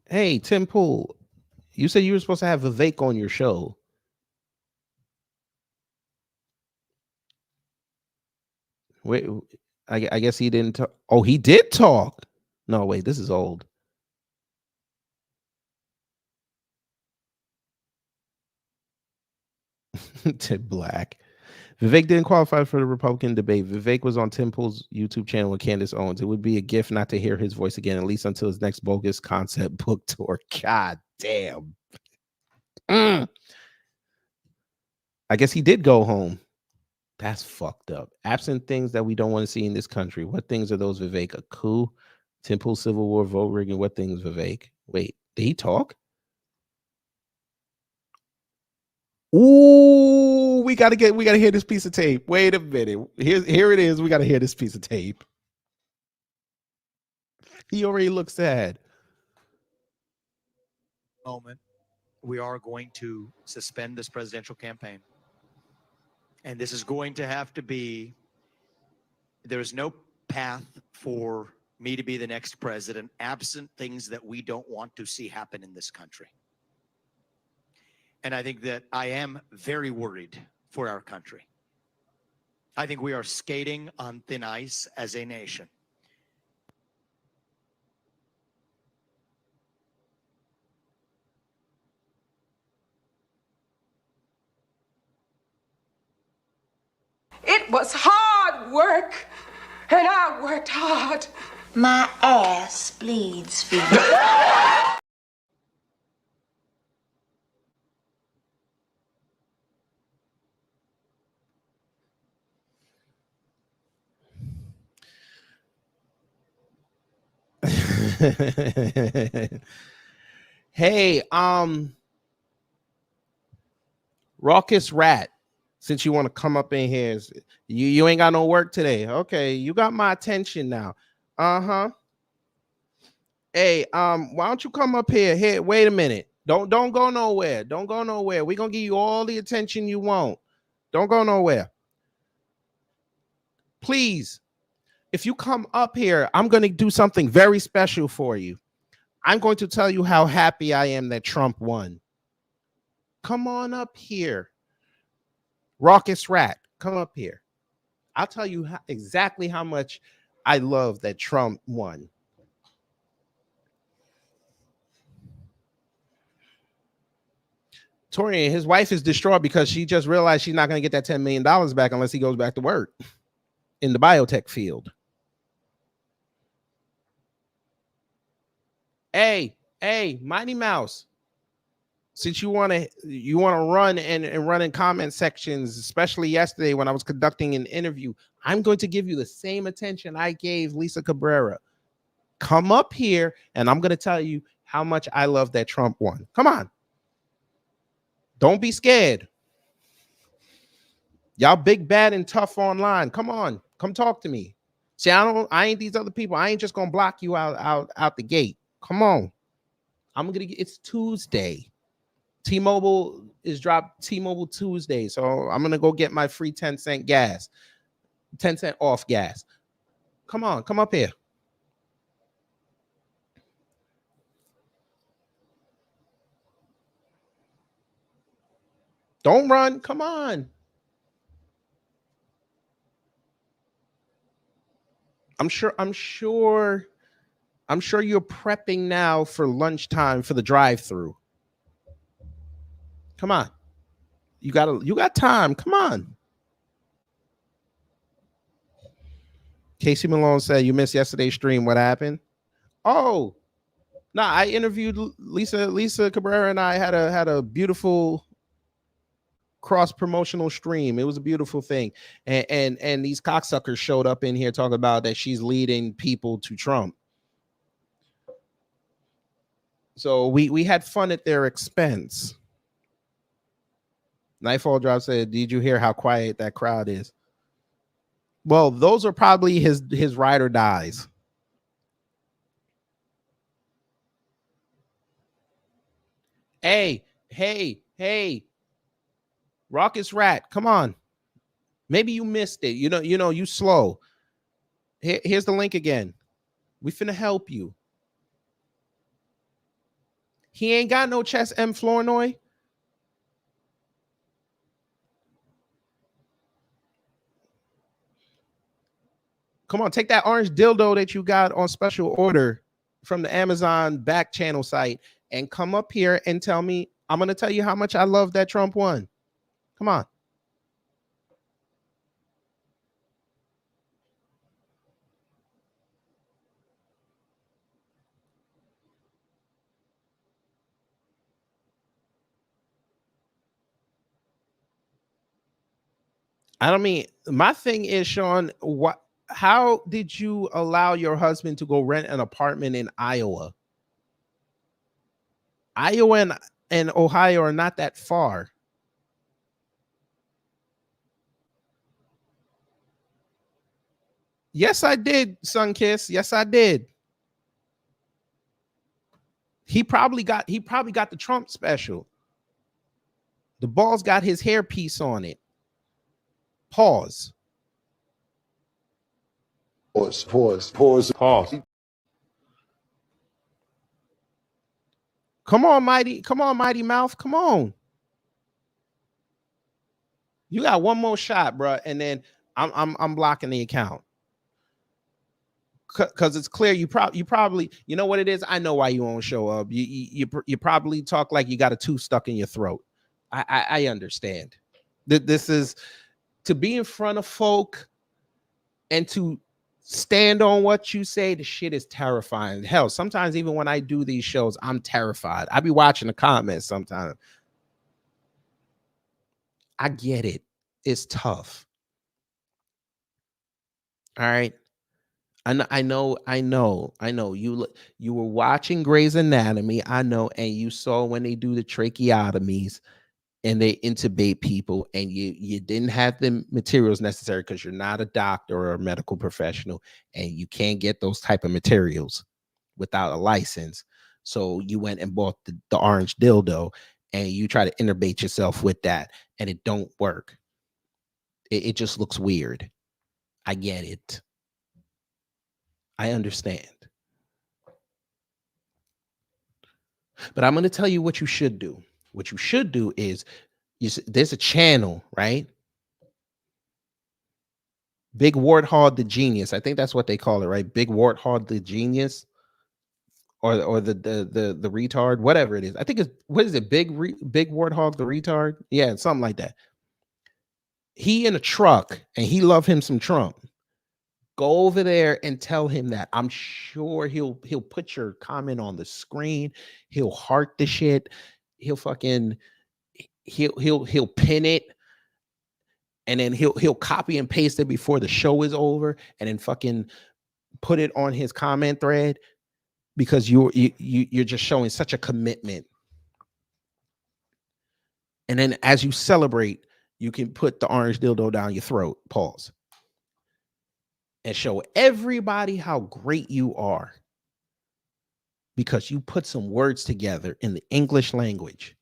S2: Hey, Tim Pool, you said you were supposed to have Vivek on your show. Wait, I guess he didn't talk. Oh, he did talk. No, wait, this is old. Ted Black. Vivek didn't qualify for the Republican debate. Vivek was on Tim Pool's YouTube channel with Candace Owens. It would be a gift not to hear his voice again, at least until his next bogus concept book tour. God damn. I guess he did go home. That's fucked up. Absent things that we don't want to see in this country. What things are those, Vivek? A coup? Tim Pool Civil War, vote rigging? What things, Vivek? Wait, did he talk? Ooh, we gotta hear this piece of tape. Wait a minute. Here it is. We gotta hear this piece of tape. He already looks sad.
S12: Moment, we are going to suspend this presidential campaign. And this is going to have to be, there is no path for me to be the next president absent things that we don't want to see happen in this country. And I think that I am very worried for our country. I think we are skating on thin ice as a nation.
S5: It was hard work, and I worked hard.
S6: My ass bleeds for you.
S2: Hey, Raucous Rat, since you want to come up in here, you ain't got no work today. Okay, you got my attention now. Hey, why don't you come up here? Here, wait a minute. Don't go nowhere. Don't go nowhere. We're gonna give you all the attention you want. Don't go nowhere. Please, if you come up here, I'm gonna do something very special for you. I'm going to tell you how happy I am that Trump won. Come on up here. Raucous Rat, come up here. I'll tell you exactly how much I love that Trump won. Torian, his wife is distraught because she just realized she's not going to get that $10 million back unless he goes back to work in the biotech field. Hey, Mighty Mouse. Since you want to run and run in comment sections, especially yesterday when I was conducting an interview, I'm going to give you the same attention I gave Lisa Cabrera. Come up here and I'm going to tell you how much I love that Trump won. Come on. Don't be scared. Y'all big, bad, and tough online. Come on. Come talk to me. See, I ain't these other people. I ain't just going to block you out the gate. Come on. It's Tuesday. T-Mobile is dropped T-Mobile Tuesday. So I'm going to go get my free 10-cent gas. 10-cent off gas. Come on, come up here. Don't run. Come on. I'm sure you're prepping now for lunchtime for the drive-through. Come on. You got time. Come on. Casey Malone said, you missed yesterday's stream. What happened? Oh, no, I interviewed Lisa Cabrera, and I had a beautiful cross-promotional stream. It was a beautiful thing. And these cocksuckers showed up in here talking about that she's leading people to Trump. So we had fun at their expense. Nightfall Drop said, did you hear how quiet that crowd is? Well, those are probably his ride or dies. Hey. Raucous Rat, come on. Maybe you missed it. You slow. Here's the link again. We finna help you. He ain't got no chest, M. Flournoy. Come on, take that orange dildo that you got on special order from the Amazon back channel site and come up here and tell me. I'm going to tell you how much I love that Trump won. Come on. My thing is, Sean, how did you allow your husband to go rent an apartment in Iowa? Iowa and Ohio are not that far. Yes, I did, Sunkiss. Yes, I did. He probably got the Trump special. The ball's got his hairpiece on it. Pause.
S1: Pause.
S2: Come on, Mighty Mouth. Come on. You got one more shot, bro, and then I'm blocking the account. Because it's clear you probably you know what it is. I know why you won't show up. You probably talk like you got a tooth stuck in your throat. I understand. This is to be in front of folk and to stand on what you say. The shit is terrifying. Hell, sometimes even when I do these shows, I'm terrified. I be watching the comments sometimes. I get it. It's tough. All right. I know. You were watching Grey's Anatomy. I know, and you saw when they do the tracheotomies and they intubate people, and you didn't have the materials necessary because you're not a doctor or a medical professional, and you can't get those type of materials without a license. So you went and bought the orange dildo, and you try to intubate yourself with that, and it don't work. It just looks weird. I get it. I understand. But I'm going to tell you what you should do. What you should do is there's a channel, right? Big Warthog the Genius. I think that's what they call it, right? Big Warthog the Genius, or the retard, whatever it is. I think it's, what is it? Big Warthog the retard? Yeah, something like that. He in a truck and he love him some Trump. Go over there and tell him that. I'm sure he'll put your comment on the screen. He'll heart the shit. He'll fucking he'll pin it, and then he'll copy and paste it before the show is over, and then fucking put it on his comment thread, because you're just showing such a commitment. And then as you celebrate, you can put the orange dildo down your throat. Pause. And show everybody how great you are, because you put some words together in the English language.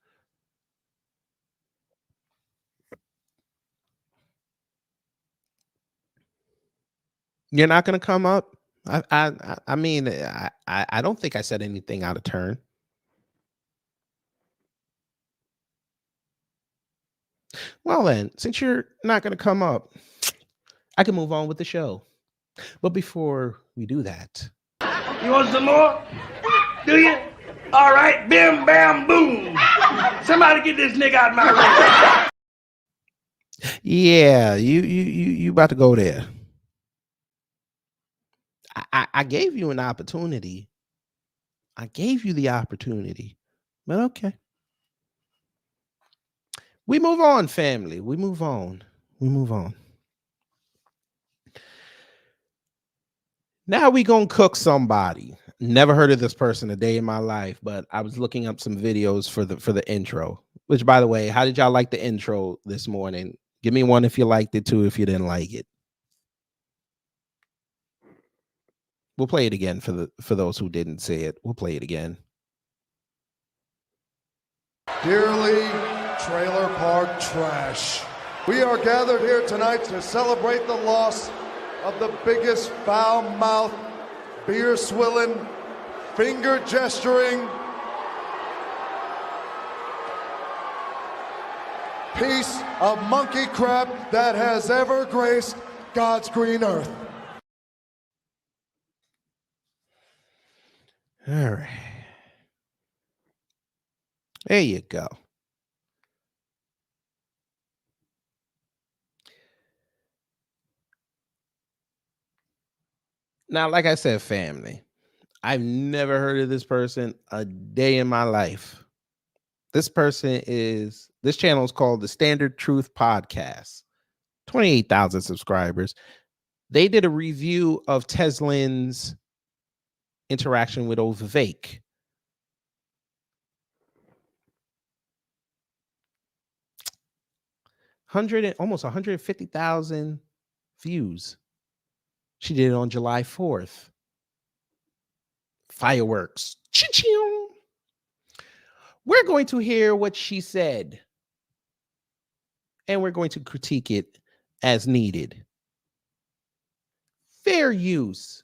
S2: You're not going to come up? I mean, I don't think I said anything out of turn. Well then, since you're not going to come up, I can move on with the show. But before we do that,
S4: You want some more? Do you? All right, bim, bam, boom. Somebody get this nigga out of my way.
S2: yeah, you about to go there. I gave you an opportunity. I gave you the opportunity, but okay. We move on, family. We move on. We move on. Now we gonna cook somebody. Never heard of this person a day in my life, but I was looking up some videos for the intro. Which, by the way, how did y'all like the intro this morning? Give me one if you liked it too, if you didn't like it. We'll play it again for those who didn't see it. We'll play it again.
S1: Dearly trailer park trash, we are gathered here tonight to celebrate the loss of the biggest foul-mouthed, beer-swilling, finger-gesturing piece of monkey crap that has ever graced God's green earth.
S2: All right. There you go. Now, like I said, family, I've never heard of this person a day in my life. This channel is called the Standard Truth Podcast. 28,000 subscribers. They did a review of Teslin's interaction with old Vivek. Almost 150,000 views. She did it on July 4th. Fireworks. Ching-ching. We're going to hear what she said, and we're going to critique it as needed. Fair use.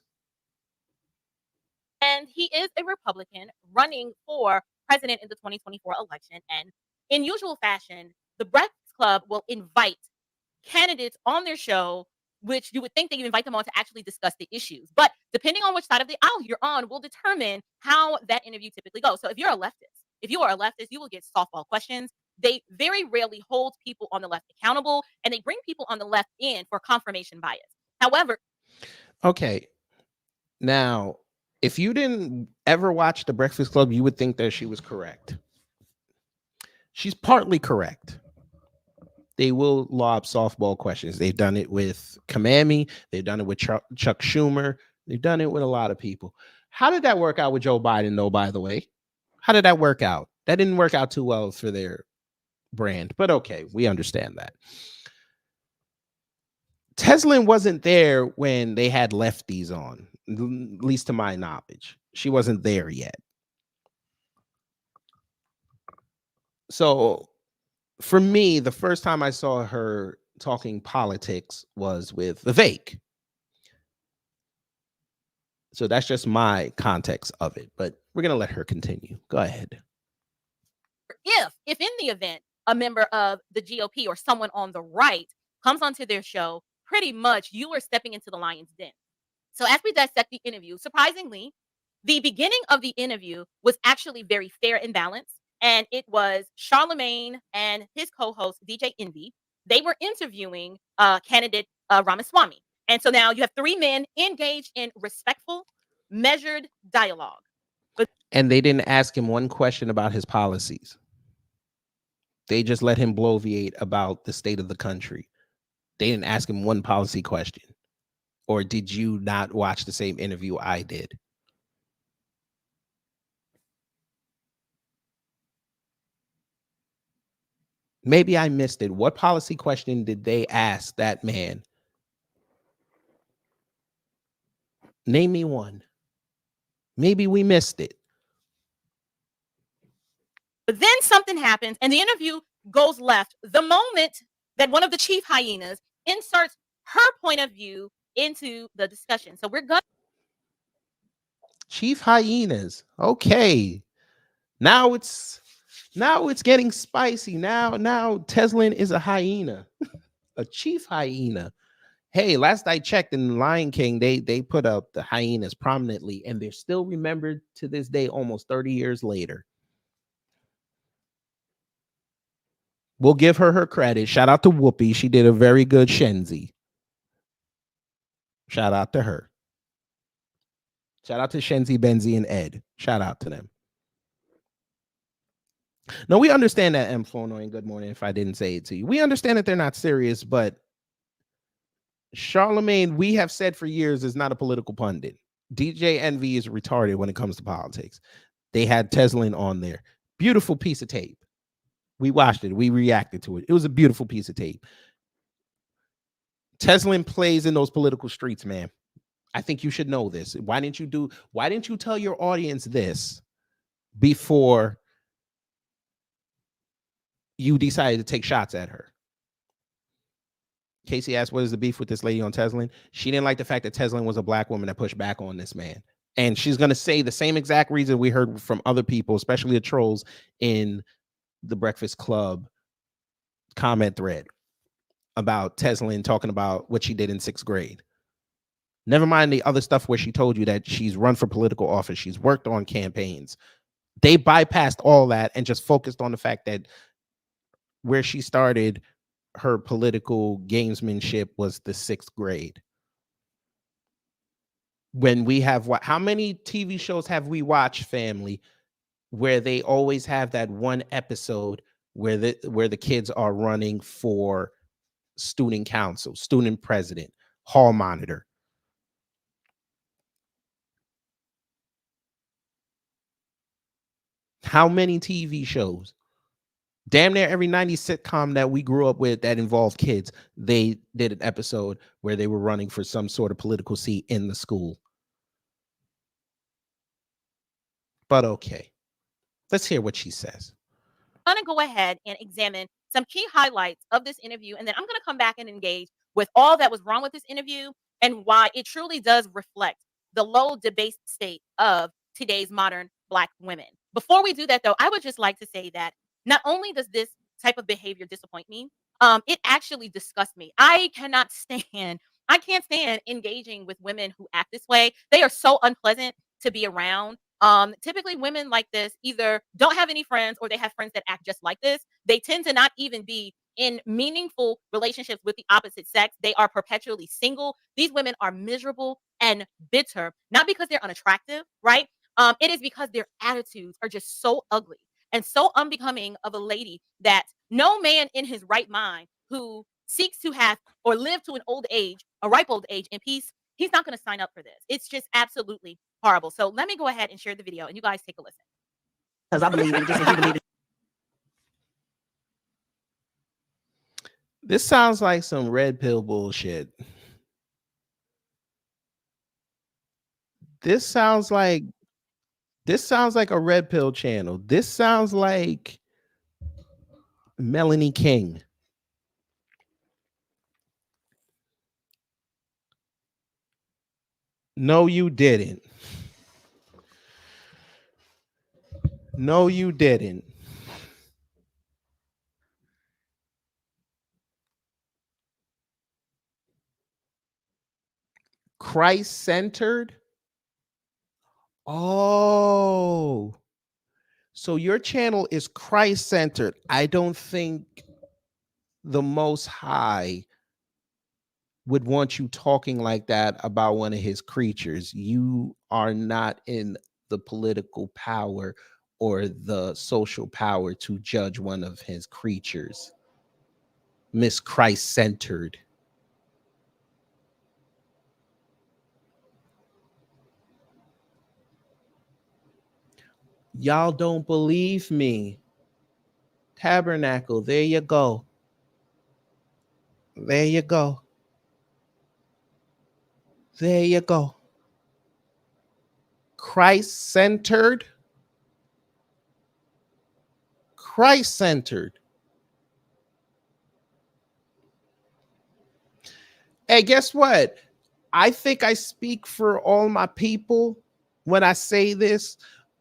S13: And he is a Republican running for president in the 2024 election. And in usual fashion, the Breakfast Club will invite candidates on their show, which you would think they invite them on to actually discuss the issues. But depending on which side of the aisle you're on will determine how that interview typically goes. So if you are a leftist, you will get softball questions. They very rarely hold people on the left accountable, and they bring people on the left in for confirmation bias. However,
S2: okay, now, if you didn't ever watch The Breakfast Club, you would think that she was correct. She's partly correct. They will lob softball questions. They've done it with Kamami. They've done it with Chuck Schumer. They've done it with a lot of people. How did that work out with Joe Biden, though, by the way? How did that work out? That didn't work out too well for their brand, but okay, we understand that. Teslin wasn't there when they had lefties on, at least to my knowledge. She wasn't there yet. So for me, the first time I saw her talking politics was with Vivek. So that's just context of it, but we're going to let her continue. Go ahead.
S13: If in the event a member of the GOP or someone on the right comes onto their show, pretty much you are stepping into the lion's den. So as we dissect the interview, surprisingly, the beginning of the interview was actually very fair and balanced. And it was Charlemagne and his co-host, DJ Envy. They were interviewing candidate Ramaswamy. And so now you have three men engaged in respectful, measured dialogue.
S2: And they didn't ask him one question about his policies. They just let him bloviate about the state of the country. They didn't ask him one policy question. Or did you not watch the same interview I did? Maybe I missed it. What policy question did they ask that man? Name me one. Maybe we missed it.
S13: But then something happens and the interview goes left the moment that one of the chief hyenas inserts her point of view into the discussion. So we're going.
S2: Chief hyenas. Okay. Now it's getting spicy. Now Teslin is a hyena. A chief hyena. Hey, last I checked in Lion King, they put up the hyenas prominently, and they're still remembered to this day, almost 30 years later. We'll give her credit. Shout out to Whoopi. She did a very good Shenzi. Shout out to her. Shout out to Shenzi, Benzi, and Ed. Shout out to them. No, we understand that, M. Flono, and good morning if I didn't say it to you. We understand that they're not serious, but Charlemagne, we have said for years, is not a political pundit. DJ Envy is retarded when it comes to politics. They had Teslin on there. Beautiful piece of tape. We watched it. We reacted to it. It was a beautiful piece of tape. Teslin plays in those political streets, man. I think you should know this. Why didn't you tell your audience this before you decided to take shots at her? Casey asked, what is the beef with this lady on Teslin? She didn't like the fact that Teslin was a black woman that pushed back on this man. And she's going to say the same exact reason we heard from other people, especially the trolls in the Breakfast Club comment thread about Teslin talking about what she did in 6th grade. Never mind the other stuff where she told you that she's run for political office. She's worked on campaigns. They bypassed all that and just focused on the fact that where she started her political gamesmanship was the 6th grade. When we have how many TV shows have we watched, family, where they always have that one episode where the kids are running for student council, student president, hall monitor? How many TV shows? Damn near every 90s sitcom that we grew up with that involved kids, they did an episode where they were running for some sort of political seat in the school. But okay, let's hear what she says.
S13: I'm going to go ahead and examine some key highlights of this interview, and then I'm going to come back and engage with all that was wrong with this interview and why it truly does reflect the low debased state of today's modern Black women. Before we do that, though, I would just like to say that not only does this type of behavior disappoint me, it actually disgusts me. I can't stand engaging with women who act this way. They are so unpleasant to be around. Typically women like this either don't have any friends or they have friends that act just like this. They tend to not even be in meaningful relationships with the opposite sex. They are perpetually single. These women are miserable and bitter, not because they're unattractive, right? It is because their attitudes are just so ugly and so unbecoming of a lady that no man in his right mind who seeks to have or live to an old age, a ripe old age in peace, he's not going to sign up for this. It's just absolutely horrible. So let me go ahead and share the video and you guys take a listen.
S3: Because I believe in just if you believe in.
S2: This sounds like some red pill bullshit. This sounds like a red pill channel. This sounds like Melanie King. No, you didn't. No, you didn't. Christ-centered? Oh. So your channel is Christ-centered. I don't think the Most High would want you talking like that about one of his creatures. You are not in the political power or the social power to judge one of his creatures. Miss Christ-centered. Y'all don't believe me. Tabernacle, there you go. There you go. There you go. Christ-centered. Christ-centered. Hey, guess what? I think I speak for all my people when I say this.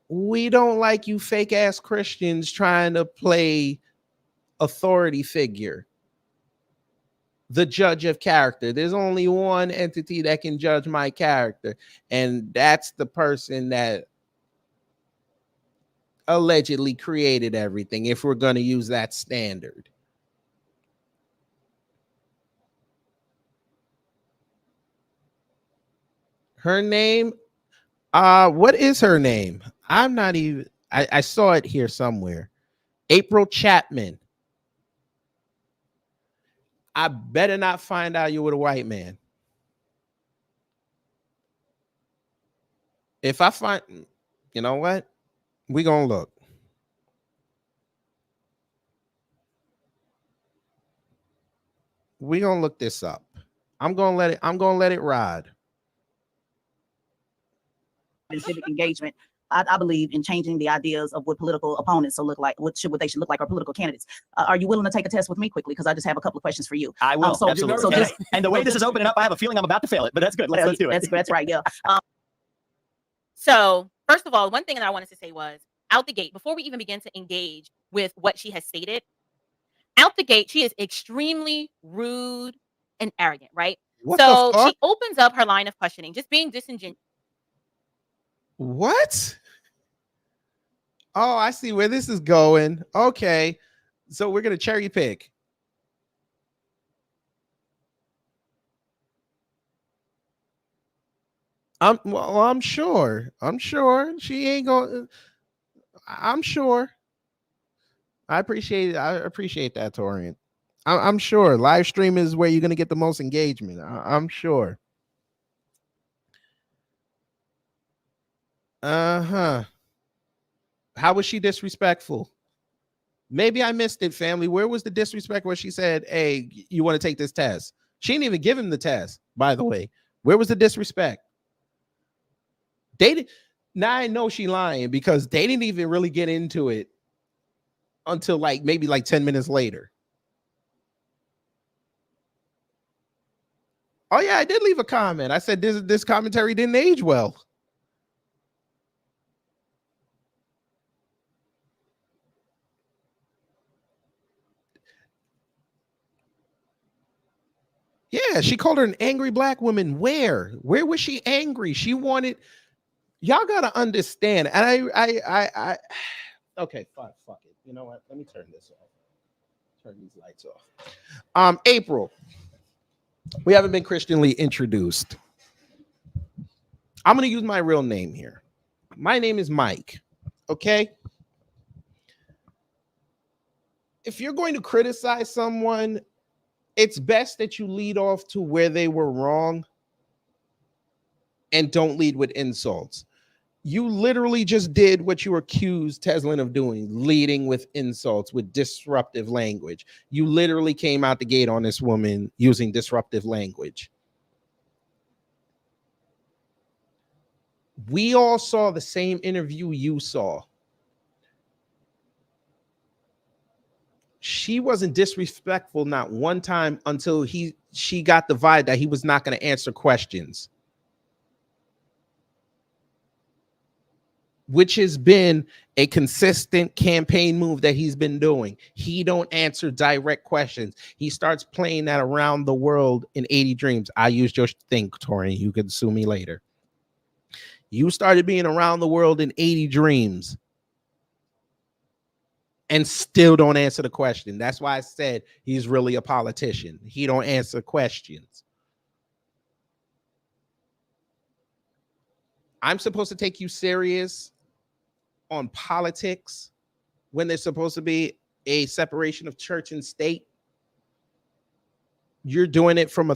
S2: We don't like you fake ass Christians trying to play authority figure, the judge of character. There's only one entity that can judge my character, and that's the person that allegedly created everything, if we're going to use that standard. Her name, what is her name? I'm not even, I saw it here somewhere. April Chapman. I better not find out you were a white man. If I find, you know what? We gonna look. We gonna look this up. I'm gonna let it ride.
S3: In civic engagement, I believe in changing the ideas of what political opponents will look like, what they should look like, or political candidates. Are you willing to take a test with me quickly? Because I just have a couple of questions for you.
S14: I will. Absolutely.
S3: So just,
S14: and the way this is opening up, I have a feeling I'm about to fail it, but that's good. Let's do it.
S3: That's right. Yeah.
S13: So first of all, one thing that I wanted to say was out the gate, before we even begin to engage with what she has stated, out the gate, she is extremely rude and arrogant, right? So she opens up her line of questioning, just being disingenuous.
S2: What? Oh, I see where this is going. Okay. So we're going to cherry pick. I'm sure she ain't going. I'm sure. I appreciate that, Torian. I'm sure live stream is where you're going to get the most engagement. I'm sure. How was she disrespectful? Maybe I missed it, family. Where was the disrespect where she said, hey, you want to take this test? She didn't even give him the test, by the way. Where was the disrespect? Now I know she lying because they didn't even really get into it until maybe 10 minutes later. Oh yeah, I did leave a comment. I said this commentary didn't age well. Yeah, she called her an angry black woman. Where was she angry? She wanted, y'all gotta understand. And I okay, fine, fuck it. You know what? Let me turn this off. Turn these lights off. April, we haven't been Christianly introduced. I'm gonna use my real name here. My name is Mike. Okay. If you're going to criticize someone, it's best that you lead off to where they were wrong and don't lead with insults. You literally just did what you accused Teslin of doing, leading with insults, with disruptive language. You literally came out the gate on this woman using disruptive language. We all saw the same interview you saw. She wasn't disrespectful not one time until she got the vibe that he was not going to answer questions, which has been a consistent campaign move that he's been doing. He don't answer direct questions. He starts playing that around the world in 80 Dreams. I used your thing, Torian. You could sue me later. You started being around the world in 80 Dreams and still don't answer the question. That's why I said he's really a politician. He don't answer questions. I'm supposed to take you serious on politics when there's supposed to be a separation of church and state. You're doing it from a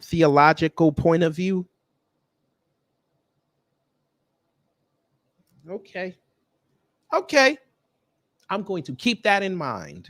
S2: theological point of view. Okay. I'm going to keep that in mind.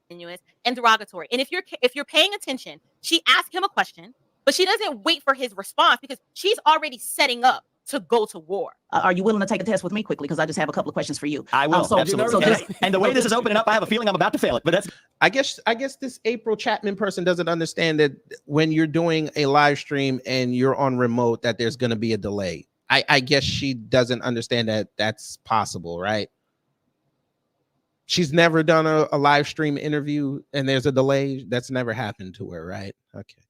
S13: And derogatory. And if you're paying attention, she asked him a question, but she doesn't wait for his response because she's already setting up to go to war.
S3: Are you willing to take a test with me quickly? Because I just have a couple of questions for you.
S14: I will. Absolutely. And the way this is opening up, I have a feeling I'm about to fail it. But that's.
S2: I guess this April Chapman person doesn't understand that when you're doing a live stream and you're on remote, that there's going to be a delay. I guess she doesn't understand that that's possible, right? She's never done a live stream interview and there's a delay. That's never happened to her, right? Okay.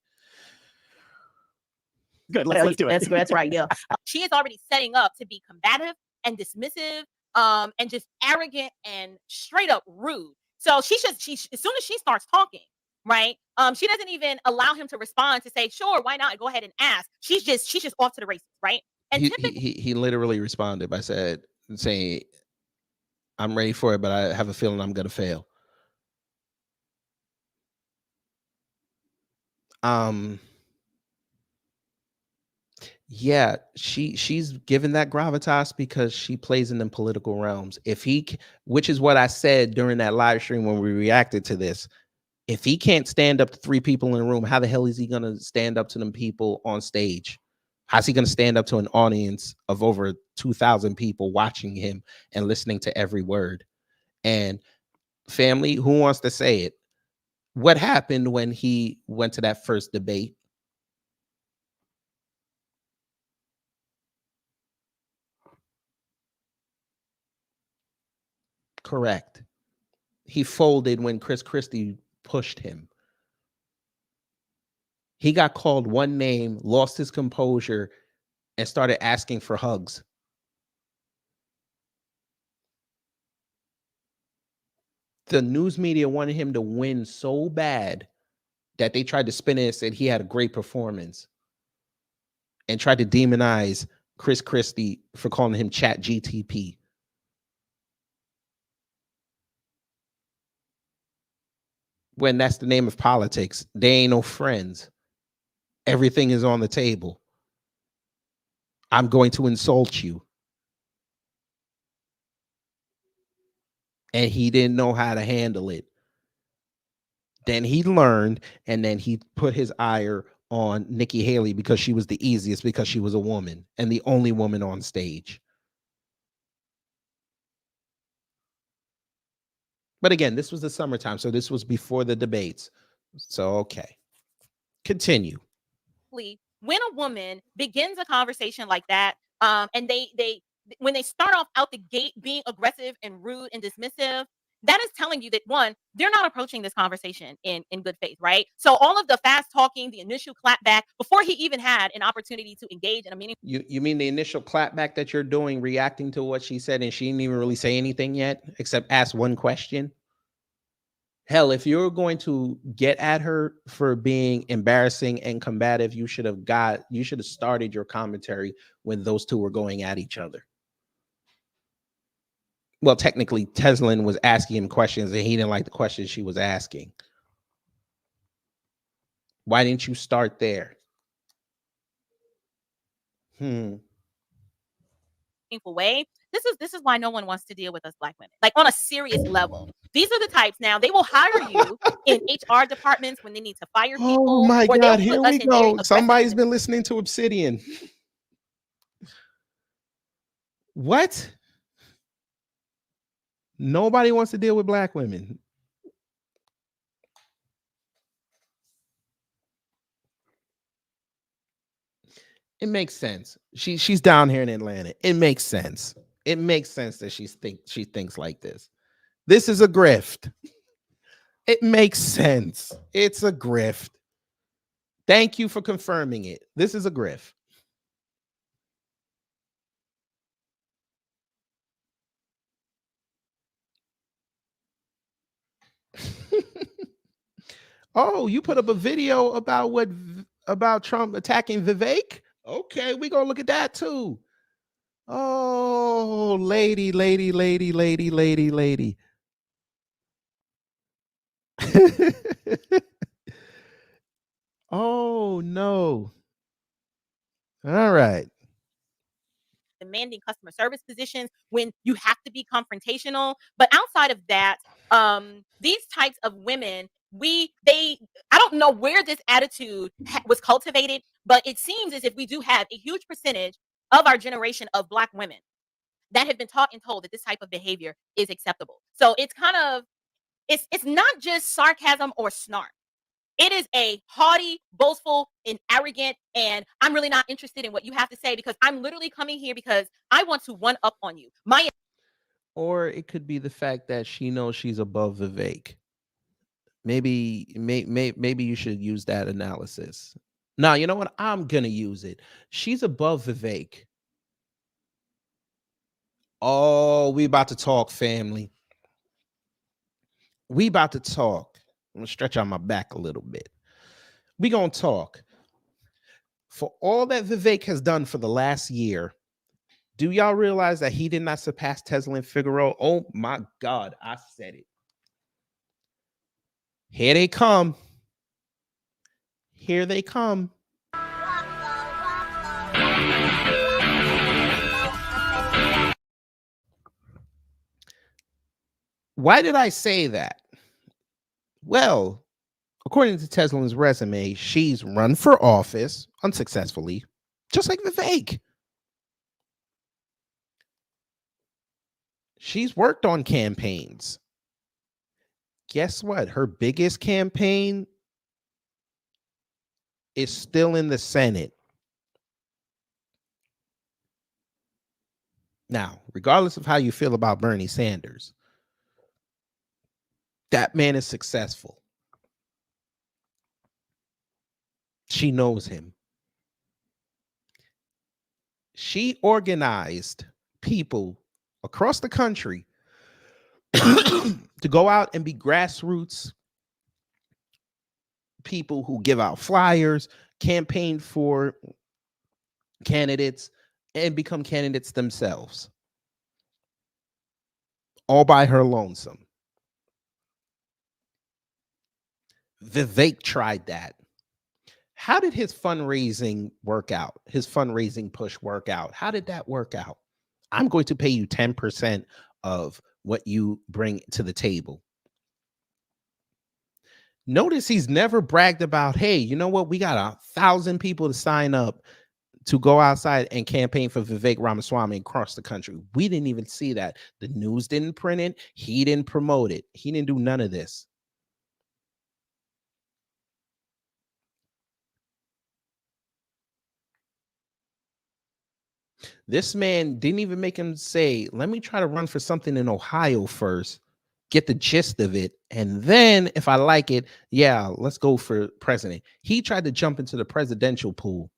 S14: Good. Let's do it.
S3: That's right. Yeah.
S13: She is already setting up to be combative and dismissive, and just arrogant and straight up rude. So she as soon as she starts talking, right? She doesn't even allow him to respond to say, sure, why not? Go ahead and ask. She's just off to the races, right? And
S2: he literally responded by saying, I'm ready for it, but I have a feeling I'm gonna fail. Yeah, she's given that gravitas because she plays in them political realms. Which is what I said during that live stream when we reacted to this. If he can't stand up to 3 people in a room, how the hell is he gonna stand up to them people on stage? How's he gonna stand up to an audience of over 2,000 people watching him and listening to every word? And family, who wants to say it? What happened when he went to that first debate? Correct. He folded when Chris Christie pushed him. He got called one name, lost his composure, and started asking for hugs. The news media wanted him to win so bad that they tried to spin it and said he had a great performance and tried to demonize Chris Christie for calling him Chat GTP. When that's the name of politics. They ain't no friends. Everything is on the table. I'm going to insult you. and he didn't know how to handle it. Then he learned, and then he put his ire on Nikki Haley because she was the easiest, because she was a woman and the only woman on stage. But again, this was the summertime, so this was before the debates. So, okay. Continue.
S13: When a woman begins a conversation like that, and they when they start off out the gate being aggressive and rude and dismissive, that is telling you that, one, they're not approaching this conversation in good faith, right? So all of the fast talking, the initial clapback, before he even had an opportunity to engage in a meaningful.
S2: You mean the initial clapback that you're doing, reacting to what she said, and she didn't even really say anything yet, except ask one question? Hell, if you're going to get at her for being embarrassing and combative, you should have started your commentary when those two were going at each other. Well, technically, Teslin was asking him questions and he didn't like the questions she was asking. Why didn't you start there?
S13: Way. This is why no one wants to deal with us Black women, like on a serious level. These are the types. Now they will hire you in HR departments when they need to fire people.
S2: Oh my God, here we go. Somebody's been listening to Obsidian. What? Nobody wants to deal with Black women. It makes sense. She's down here in Atlanta. It makes sense. It makes sense that she thinks like this. This is a grift. It makes sense. It's a grift. Thank you for confirming it. This is a grift. Oh, you put up a video about Trump attacking Vivek? Okay, we gonna look at that too. Oh, lady. Oh no. All right.
S13: Demanding customer service positions when you have to be confrontational. But outside of that, these types of women, I don't know where this attitude was cultivated, but it seems as if we do have a huge percentage of our generation of Black women that have been taught and told that this type of behavior is acceptable. So it's kind of, it's not just sarcasm or snark. It is a haughty, boastful, and arrogant, and I'm really not interested in what you have to say because I'm literally coming here because I want to one up on you.
S2: Or it could be the fact that she knows she's above Vivek. Maybe you should use that analysis. Now, you know what? I'm going to use it. She's above Vivek. Oh, we about to talk, family. We about to talk. I'm going to stretch out my back a little bit. We going to talk. For all that Vivek has done for the last year, do y'all realize that he did not surpass Teslin Figueroa? Oh my God, I said it. Here they come. Here they come. Why did I say that? Well, according to Teslin's resume, she's run for office unsuccessfully, just like Vivek. She's worked on campaigns. Guess what? Her biggest campaign is still in the Senate. Now, regardless of how you feel about Bernie Sanders, that man is successful. She knows him. She organized people across the country to go out and be grassroots people who give out flyers, campaign for candidates, and become candidates themselves. All by her lonesome. Vivek tried that. How did his fundraising work out? His fundraising push work out? How did that work out? I'm going to pay you 10% of what you bring to the table. Notice he's never bragged about, hey, you know what? We got 1,000 people to sign up to go outside and campaign for Vivek Ramaswamy across the country. We didn't even see that. The news didn't print it. He didn't promote it. He didn't do none of this. This man didn't even make him say, let me try to run for something in Ohio first, get the gist of it, and then if I like it, yeah, let's go for president. He tried to jump into the presidential pool.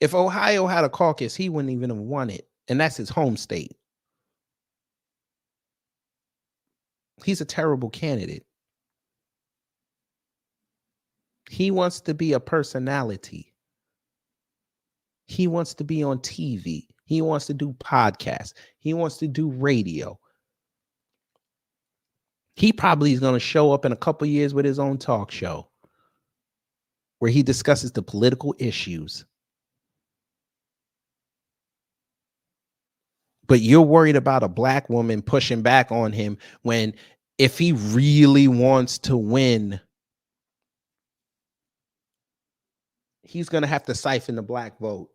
S2: If Ohio had a caucus, he wouldn't even have won it, and that's his home state. He's a terrible candidate. He wants to be a personality. He wants to be on TV. He wants to do podcasts. He wants to do radio. He probably is going to show up in a couple of years with his own talk show where he discusses the political issues. But you're worried about a black woman pushing back on him when if he really wants to win, he's going to have to siphon the black vote.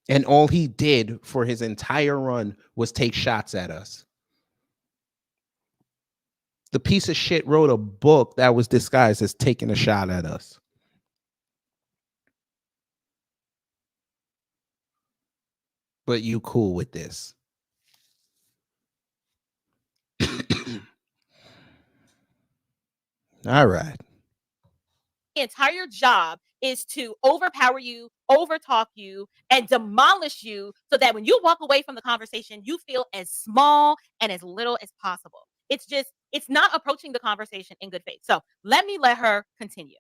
S2: And all he did for his entire run was take shots at us. The piece of shit wrote a book that was disguised as taking a shot at us. But you cool with this. All right.
S13: The entire job is to overpower you, overtalk you, and demolish you so that when you walk away from the conversation, you feel as small and as little as possible. It's not approaching the conversation in good faith. So let her continue.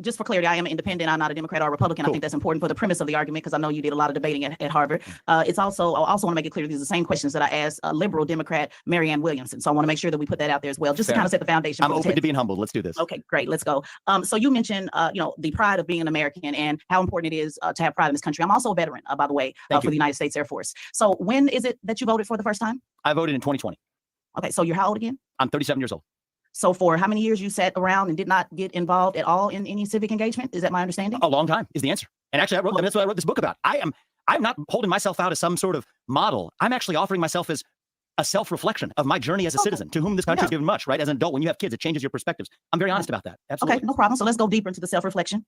S3: Just for clarity, I am independent. I'm not a Democrat or a Republican. Cool. I think that's important for the premise of the argument because I know you did a lot of debating at Harvard. I also want to make it clear these are the same questions that I asked liberal Democrat Marianne Williamson. So I want to make sure that we put that out there as well, just to kind of set the foundation.
S14: I'm open to being humbled. Let's do this.
S3: Okay, great. Let's go. So you mentioned, the pride of being an American and how important it is to have pride in this country. I'm also a veteran, by the way, for the United States Air Force. So when is it that you voted for the first time?
S14: I voted in 2020.
S3: Okay, so you're how old again?
S14: I'm 37 years old.
S3: So for how many years you sat around and did not get involved at all in any civic engagement? Is that my understanding?
S14: A long time is the answer. And actually, that's what I wrote this book about. I'm not holding myself out as some sort of model. I'm actually offering myself as a self-reflection of my journey as a citizen to whom this country has given much, right? As an adult, when you have kids, it changes your perspectives. I'm very honest about that. Absolutely.
S3: Okay, no problem. So let's go deeper into the self-reflection.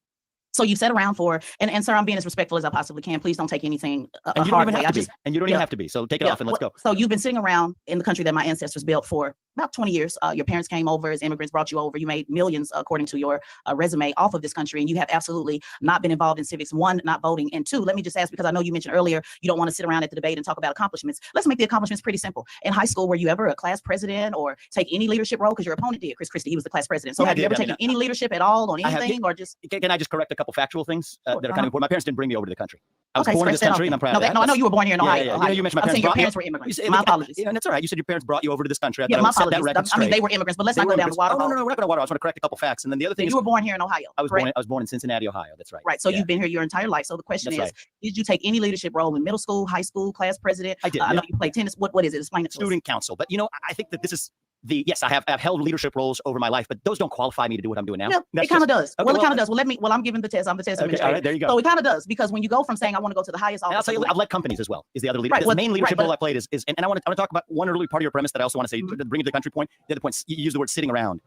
S3: So you sat around for, and sir, I'm being as respectful as I possibly can. Please don't take anything
S14: and you don't even have to be. And you don't even have to be. So take it off and let's go.
S3: So you've been sitting around in the country that my ancestors built for about 20 years. Your parents came over as immigrants, brought you over. You made millions, according to your resume, off of this country. And you have absolutely not been involved in civics. One, not voting. And two, let me just ask, because I know you mentioned earlier, you don't want to sit around at the debate and talk about accomplishments. Let's make the accomplishments pretty simple. In high school, were you ever a class president or take any leadership role? Because your opponent did, Chris Christie, he was the class president. So have you ever taken any leadership at all on anything or just?
S14: Can I just correct a couple factual things that are kind of important? My parents didn't bring me over to the country. I was born in this country and I'm proud of that.
S3: No, I know you were born here in Ohio.
S14: You mentioned my parents.
S3: Your parents were immigrants. My apologies.
S14: And that's all right. You said your parents brought you over to this country.
S3: Yeah, my apologies. I mean, they were immigrants, but let's not go down the water.
S14: No, we're not going to water. I just want to correct a couple facts. And then the other thing is,
S3: you were born here in Ohio.
S14: I was born in Cincinnati, Ohio. That's right.
S3: Right. So you've been here your entire life. So the question is, did you take any leadership role in middle school, high school, class president?
S14: I did.
S3: I know you played tennis. What is it? Explain it to us.
S14: Student council. But I think that this is yes, I have held leadership roles over my life, but those don't qualify me to do what I'm doing now.
S3: No, it kind of does. Okay, well, it kind of does. Well, I'm giving the test. I'm the test administrator.
S14: All right, there you go.
S3: So it kind of does, because when you go from saying I want to go to the highest office,
S14: and I'll tell you, I've led companies as well. Is the other leader? The main leadership role I played is and I want to talk about one early part of your premise that I also want to say, bring it to the country point. The other point, you use the word sitting around.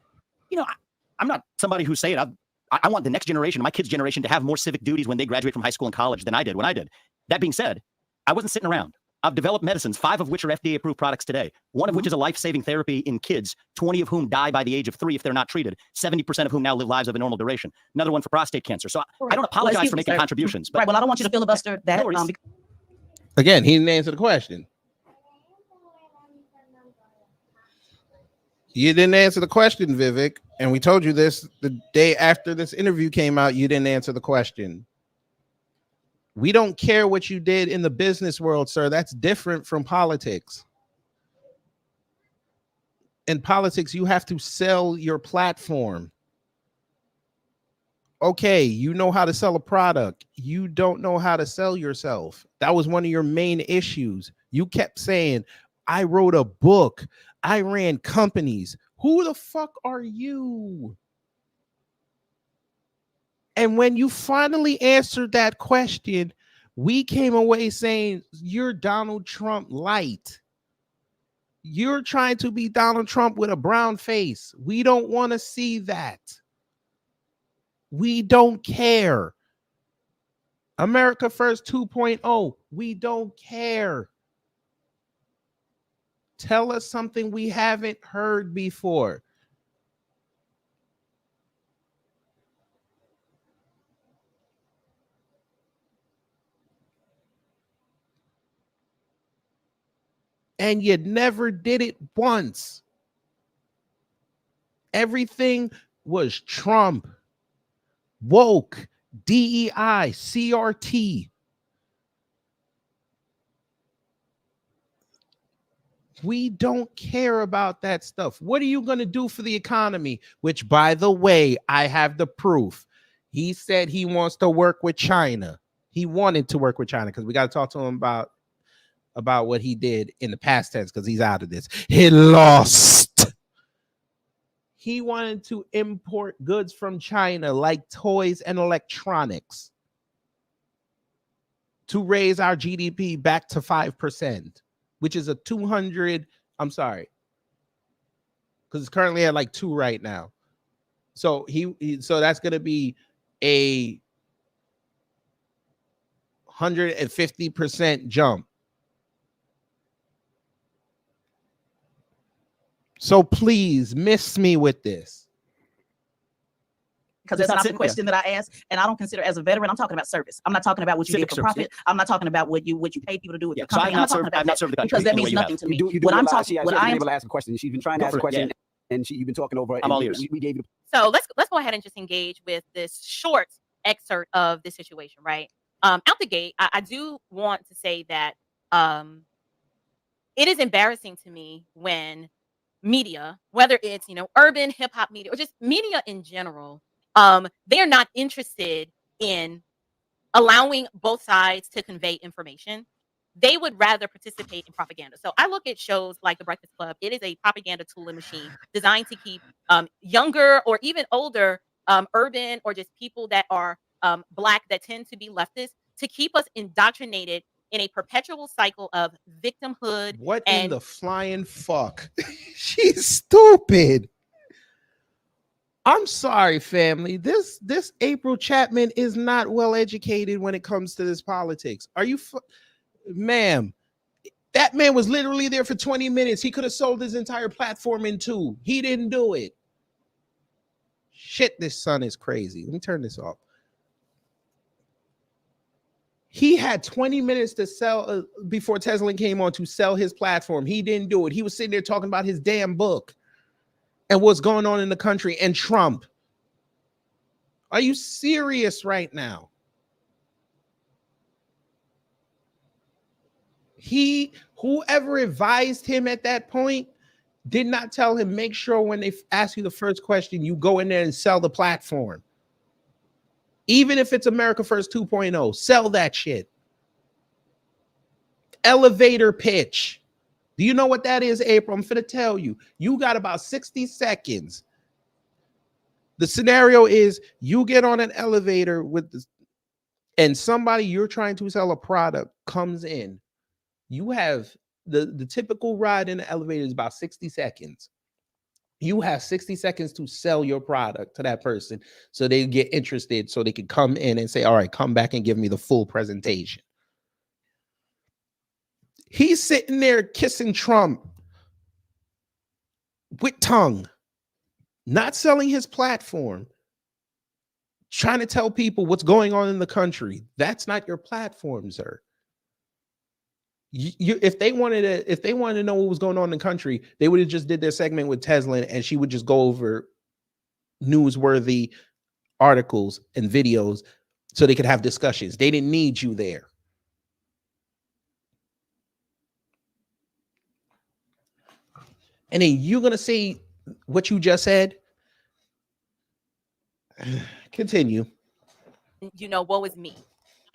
S14: I'm not somebody who say it. I want the next generation, my kids' generation, to have more civic duties when they graduate from high school and college than I did when I did. That being said, I wasn't sitting around. I've developed medicines, 5 of which are FDA-approved products today, one of which is a life-saving therapy in kids, 20 of whom die by the age of 3 if they're not treated, 70% of whom now live lives of a normal duration, another one for prostate cancer. So I don't apologize for making contributions.
S3: But, well, I don't want you to filibuster that.
S2: Again, he didn't answer the question. You didn't answer the question, Vivek, and we told you this the day after this interview came out. You didn't answer the question. We don't care what you did in the business world, sir. That's different from politics. In politics, you have to sell your platform. Okay, you know how to sell a product. You don't know how to sell yourself. That was one of your main issues. You kept saying, I wrote a book. I ran companies. Who the fuck are you? And when you finally answered that question, we came away saying, you're Donald Trump light. You're trying to be Donald Trump with a brown face. We don't want to see that. We don't care. America First 2.0. We don't care. Tell us something we haven't heard before. And you never did it once. Everything was Trump, woke, DEI, CRT. We don't care about that stuff. What are you going to do for the economy? Which, by the way, I have the proof. He said he wants to work with China. He wanted to work with China because we got to talk to him about what he did in the past tense because he's out of this. He lost. He wanted to import goods from China like toys and electronics to raise our GDP back to 5%, which is a 200. I'm sorry, because it's currently at like 2 right now. So so that's going to be a 150% jump. So please miss me with this.
S3: Because that's not the question that I asked, and I don't consider as a veteran. I'm talking about service. I'm not talking about what you did for profit. I'm not talking about what you paid people to do with your company. I'm not talking about that because that means nothing to me. What I'm talking, what I'm able to ask a question. She's been trying to ask a question, and you've been talking over it. I'm all ears. We gave you.
S13: So let's go ahead and just engage with this short excerpt of the situation. Right out the gate, I do want to say that it is embarrassing to me when media, whether it's urban hip hop media or just media in general, they're not interested in allowing both sides to convey information. They would rather participate in propaganda. So I look at shows like The Breakfast Club. It is a propaganda tool and machine designed to keep younger or even older urban or just people that are Black that tend to be leftist to keep us indoctrinated in a perpetual cycle of victimhood.
S2: What in the flying fuck? She's stupid. I'm sorry, family. This April Chapman is not well educated when it comes to this politics. Are you, ma'am? That man was literally there for 20 minutes. He could have sold his entire platform in 2. He didn't do it. Shit, this son is crazy. Let me turn this off. He had 20 minutes to sell before Teslin came on to sell his platform. He didn't do it. He was sitting there talking about his damn book and what's going on in the country and Trump. Are you serious right now? Whoever advised him at that point did not tell him, make sure when they ask you the first question, you go in there and sell the platform. Even if it's America First 2.0, sell that shit. Elevator pitch. Do you know what that is, April? I'm finna tell you. You got about 60 seconds. The scenario is you get on an elevator with this, and somebody you're trying to sell a product comes in. You have the typical ride in the elevator is about 60 seconds. You have 60 seconds to sell your product to that person so they get interested, so they can come in and say, all right, come back and give me the full presentation. He's sitting there kissing Trump with tongue, not selling his platform, trying to tell people what's going on in the country. That's not your platform, sir. If they wanted to know what was going on in the country, they would have just did their segment with Teslin, and she would just go over newsworthy articles and videos so they could have discussions. They didn't need you there. And then you're going to say what you just said? Continue.
S13: Woe is me.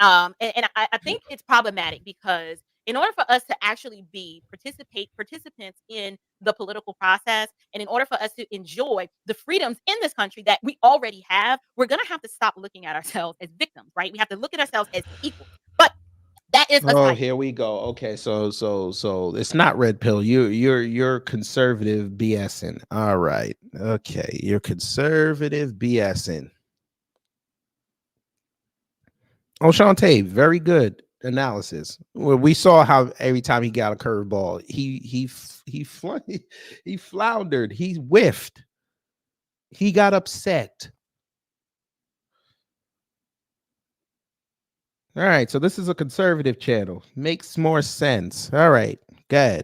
S13: And I think it's problematic because in order for us to actually be participants in the political process, and in order for us to enjoy the freedoms in this country that we already have, we're going to have to stop looking at ourselves as victims, right? We have to look at ourselves as equals. But that is
S2: Oh, here we go. Okay, so it's not red pill. You're conservative BSing. All right. Okay, you're conservative BSing. Oh, Shantae, very good analysis. Well, we saw how every time he got a curveball, he floundered, he whiffed, he got upset. All right, so this is a conservative channel. Makes more sense. All right, good.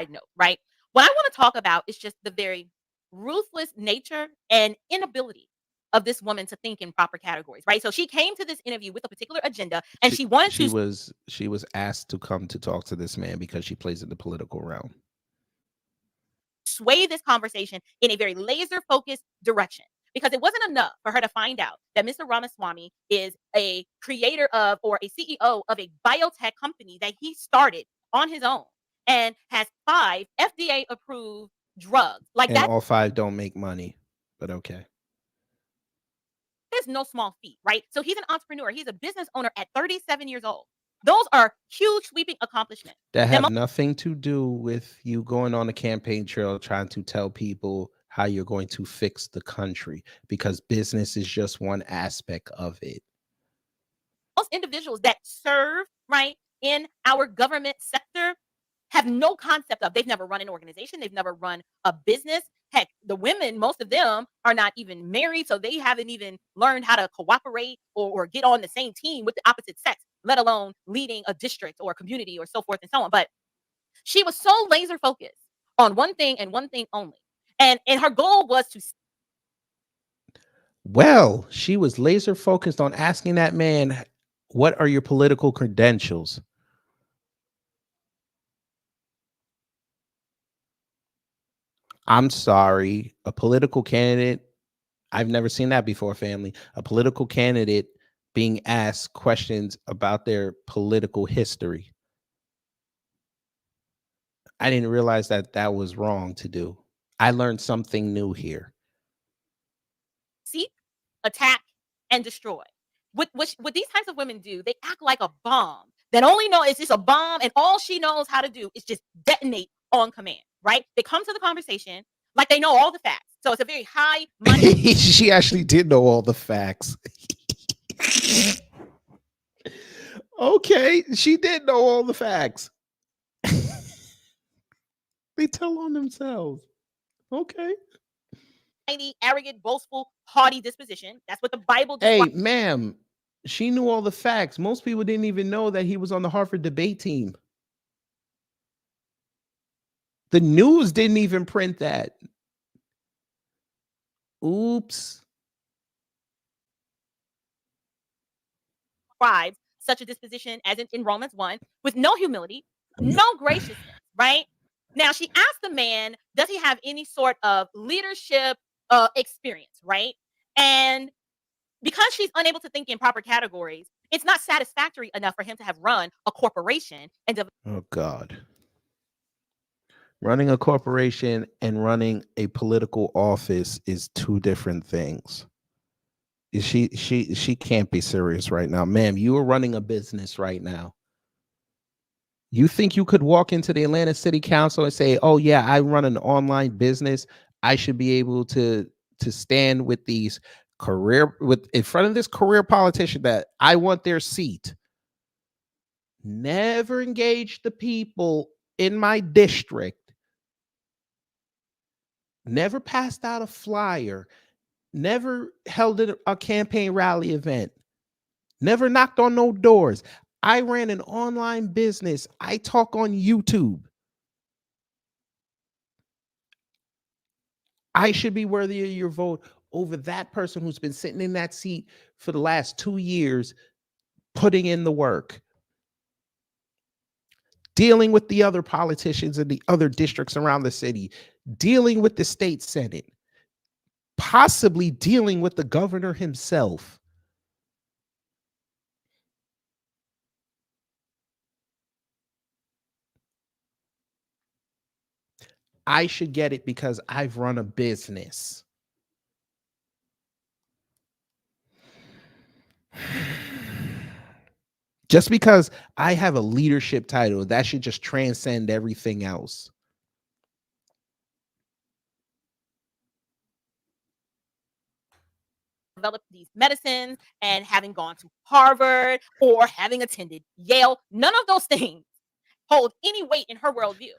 S13: I know, right? What I want to talk about is just the very ruthless nature and inability of this woman to think in proper categories, right? So she came to this interview with a particular agenda, and she wanted
S2: she
S13: to
S2: was asked to come to talk to this man because she plays in the political realm.
S13: sway this conversation in a very laser focused direction. Because it wasn't enough for her to find out that Mr. Ramaswamy is a creator of or a CEO of a biotech company that he started on his own and has 5 FDA approved drugs. Like
S2: And
S13: that
S2: all 5 don't make money, but okay.
S13: is no small feat, right? So he's an entrepreneur. He's a business owner at 37 years old. Those are huge, sweeping accomplishments.
S2: That have nothing to do with you going on the campaign trail trying to tell people how you're going to fix the country, because business is just one aspect of it.
S13: Most individuals that serve, right, in our government sector have no concept of, they've never run an organization, they've never run a business. Heck, the women, most of them are not even married, so they haven't even learned how to cooperate or get on the same team with the opposite sex, let alone leading a district or a community or so forth and so on. But she was so laser focused on one thing and one thing only. And her goal was to
S2: Well, she was laser focused on asking that man, what are your political credentials? I'm sorry, a political candidate, I've never seen that before, family. A political candidate being asked questions about their political history. I didn't realize that that was wrong to do. I learned something new here.
S13: seek, attack, and destroy. What these types of women do, they act like a bomb that only know it's just a bomb, and all she knows how to do is just detonate on command, right? They come to the conversation like they know all the facts. So it's a very high money.
S2: She actually did know all the facts. Okay, she did know all the facts. They tell on themselves. Okay.
S13: Arrogant, boastful, haughty disposition. That's what the Bible
S2: Hey,
S13: describes.
S2: ma'am, she knew all the facts. Most people didn't even know that he was on the Harvard debate team. The news didn't even print that. Oops.
S13: Describes such a disposition as in Romans 1 with no humility, no graciousness, right? Now, she asked the man, does he have any sort of leadership experience, right? And because she's unable to think in proper categories, it's not satisfactory enough for him to have run a corporation and
S2: Oh, God. Running a corporation and running a political office is 2 different things. She can't be serious right now. Ma'am, you are running a business right now. You think you could walk into the Atlanta City Council and say, oh, yeah, I run an online business. I should be able to stand with these in front of this career politician that I want their seat. Never engage the people in my district. Never passed out a flyer. Never held a campaign rally event. Never knocked on no doors. I ran an online business. I talk on YouTube. I should be worthy of your vote over that person who's been sitting in that seat for the last 2 years, putting in the work. dealing with the other politicians in the other districts around the city, dealing with the state senate, possibly dealing with the governor himself. I should get it because I've run a business. Just because I have a leadership title, that should just transcend everything else.
S13: Develop these medicines and having gone to Harvard or having attended Yale, none of those things hold any weight in her worldview,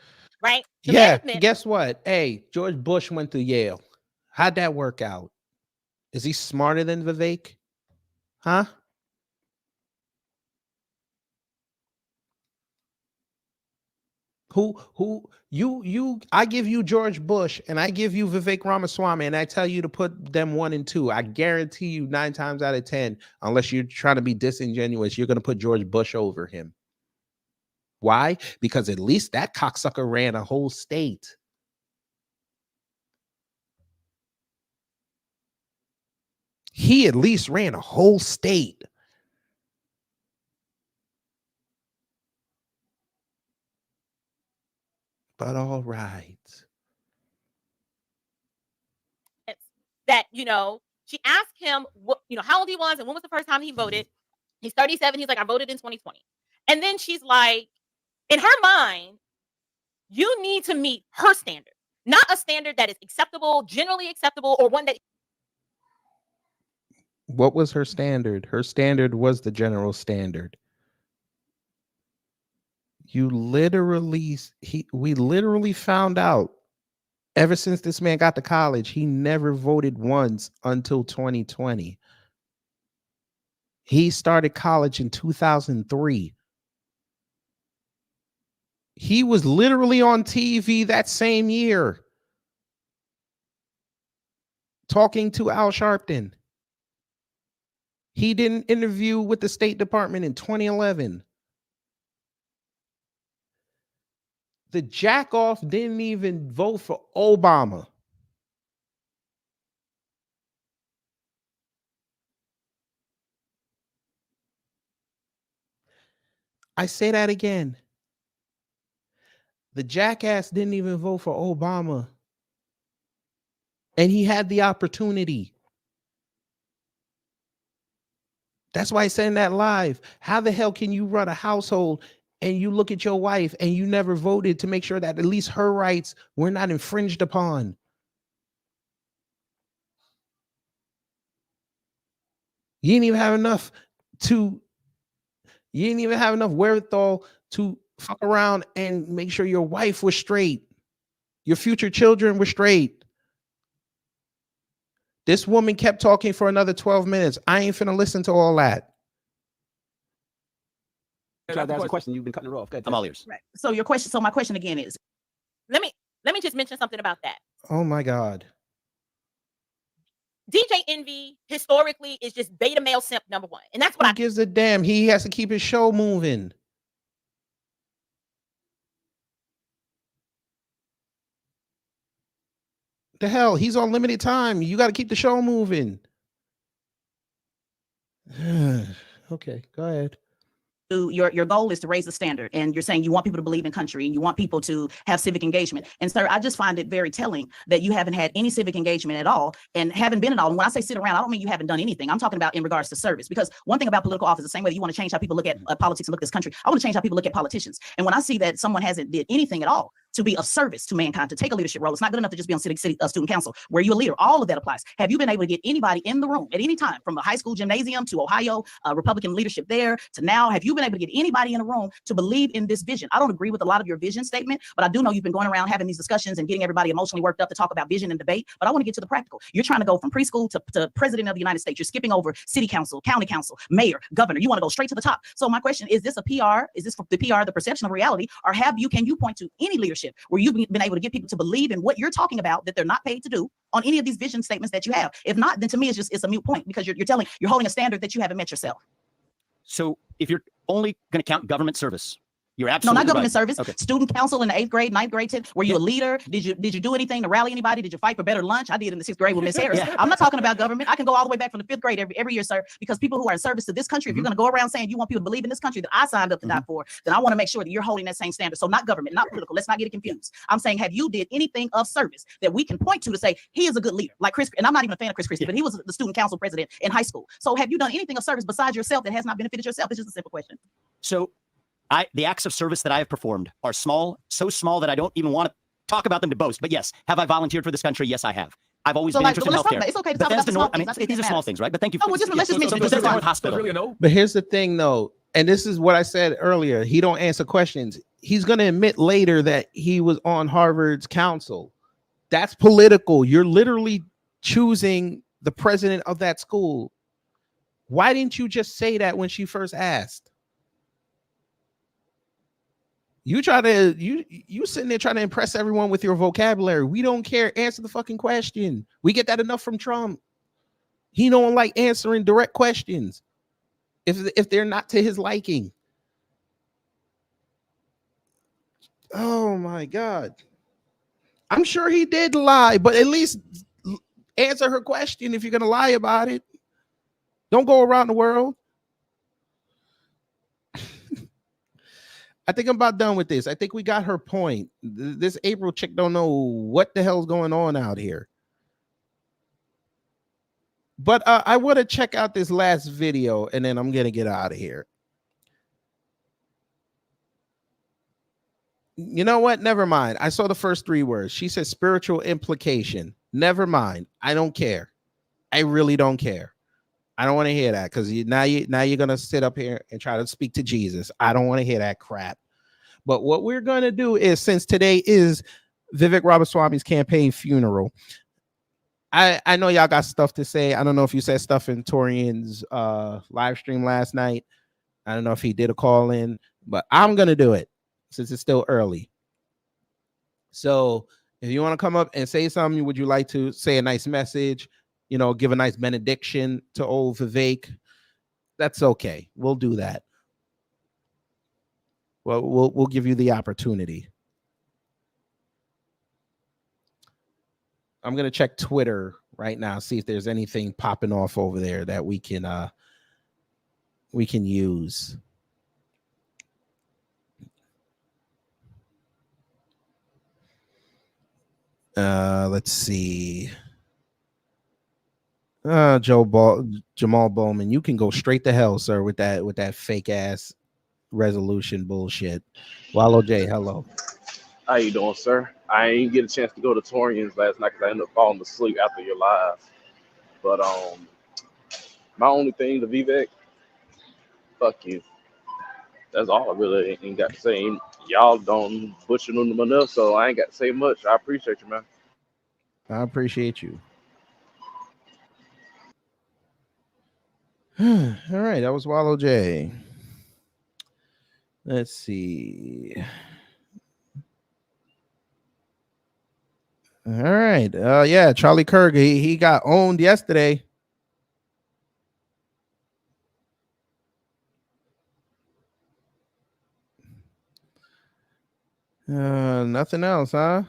S13: right?
S2: Yeah, guess what? Hey, George Bush went to Yale. How'd that work out? Is he smarter than Vivek? Huh? I give you George Bush and I give you Vivek Ramaswamy and I tell you to put them 1 and 2. I guarantee you 9 times out of 10, unless you're trying to be disingenuous, you're going to put George Bush over him. Why? Because at least that cocksucker ran a whole state. He at least ran a whole state. But all right.
S13: That, you know, she asked him what, you know, how old he was and when was the first time he voted. He's 37. He's like, I voted in 2020. And then she's like, in her mind, you need to meet her standard, not a standard that is acceptable, generally acceptable, or one that.
S2: What was her standard? Her standard was the general standard. We literally found out ever since this man got to college, he never voted once until 2020. He started college in 2003. He was literally on TV that same year talking to Al Sharpton. He did an interview with the State Department in 2011. The jackoff didn't even vote for Obama. I say that again. The jackass didn't even vote for Obama. And he had the opportunity. That's why I said in that live, how the hell can you run a household and you look at your wife and you never voted to make sure that at least her rights were not infringed upon? You didn't even have enough wherewithal to fuck around and make sure your wife was straight. Your future children were straight. This woman kept talking for another 12 minutes. I ain't finna listen to all that.
S14: That's a question. You've been cutting her off. I'm all ears.
S3: Right. So your question. So my question again is,
S13: Let me just mention something about that.
S2: Oh my God.
S13: DJ Envy historically is just beta male simp number 1. And that's what
S2: Who gives a damn? He has to keep his show moving. The hell? He's on limited time. You got to keep the show moving. Okay, go ahead.
S3: Your goal is to raise the standard, and you're saying you want people to believe in country and you want people to have civic engagement. And sir, I just find it very telling that you haven't had any civic engagement at all and haven't been at all. And when I say sit around, I don't mean you haven't done anything. I'm talking about in regards to service, because one thing about political office, the same way that you want to change how people look at politics and look at this country, I want to change how people look at politicians. And when I see that someone hasn't did anything at all to be of service to mankind, to take a leadership role, it's not good enough to just be on student council where you're a leader. All of that applies. Have you been able to get anybody in the room at any time, from a high school gymnasium to Ohio, Republican leadership there to now? Have you been able to get anybody in a room to believe in this vision? I don't agree with a lot of your vision statement, but I do know you've been going around having these discussions and getting everybody emotionally worked up to talk about vision and debate. But I want to get to the practical. You're trying to go from preschool to president of the United States. You're skipping over city council, county council, mayor, governor. You want to go straight to the top. So my question is this a PR? Is this for the PR, the perception of reality? Or can you point to any leadership where you've been able to get people to believe in what you're talking about that they're not paid to do on any of these vision statements that you have? If not, then to me, it's a moot point, because you're holding a standard that you haven't met yourself.
S14: So if you're only going to count government service, You're
S3: No,
S14: absolutely
S3: not government
S14: right.
S3: service.
S14: Okay.
S3: Student council in the 8th grade, 9th grade, 10th. Were you a leader? Did you do anything to rally anybody? Did you fight for better lunch? I did in the 6th grade with Miss Harris. I'm not talking about government. I can go all the way back from the 5th grade every year, sir, because people who are in service to this country, if you're going to go around saying you want people to believe in this country that I signed up to die for, then I want to make sure that you're holding that same standard. So not government, not political. Let's not get it confused. I'm saying, have you did anything of service that we can point to say he is a good leader? Like Chris, and I'm not even a fan of Chris Christie, but he was the student council president in high school. So have you done anything of service besides yourself that has not benefited yourself? It's just a simple question.
S14: So the acts of service that I have performed are small, so small that I don't even want to talk about them to boast. But yes, have I volunteered for this country? Yes, I have. I've always been interested in healthcare.
S3: It's okay to talk about the small things. I think
S14: these are small things, right? But thank you.
S3: Oh, well, let's just mention
S14: Bethesda North Hospital.
S11: Really a no?
S2: But here's the thing, though, and this is what I said earlier. He don't answer questions. He's going to admit later that he was on Harvard's council. That's political. You're literally choosing the president of that school. Why didn't you just say that when she first asked? You sitting there trying to impress everyone with your vocabulary. We don't care. Answer the fucking question. We get that enough from Trump. He don't like answering direct questions if they're not to his liking. Oh my God. I'm sure he did lie, but at least answer her question if you're going to lie about it. Don't go around the world. I think I'm about done with this. I think we got her point. This April chick don't know what the hell's going on out here. But I want to check out this last video, and then I'm going to get out of here. You know what? Never mind. I saw the first 3 words. She said spiritual implication. Never mind. I don't care. I really don't care. I don't want to hear that because now you're going to sit up here and try to speak to Jesus. I don't want to hear that crap. But what we're going to do is, since today is Vivek Ramaswamy's campaign funeral, I know y'all got stuff to say. I don't know if you said stuff in Torian's live stream last night. I don't know if he did a call in, but I'm going to do it since it's still early. So if you want to come up and say something, would you like to say a nice message? You know, give a nice benediction to old Vivek. That's okay. We'll do that. Well, we'll give you the opportunity. I'm gonna check Twitter right now, see if there's anything popping off over there that we can use. Let's see. Jamal Bowman, you can go straight to hell, sir, with that fake ass resolution bullshit. Wallow J, hello.
S15: How you doing, sir? I ain't get a chance to go to Torian's last night because I ended up falling asleep after your live. But my only thing to Vivek, fuck you. That's all I really ain't got to say. Y'all don't butcher them enough, so I ain't got to say much. I appreciate you, man.
S2: I appreciate you. All right, that was Wallow J. Let's see. All right. Yeah, Charlie Kirk, he got owned yesterday. Nothing else, huh?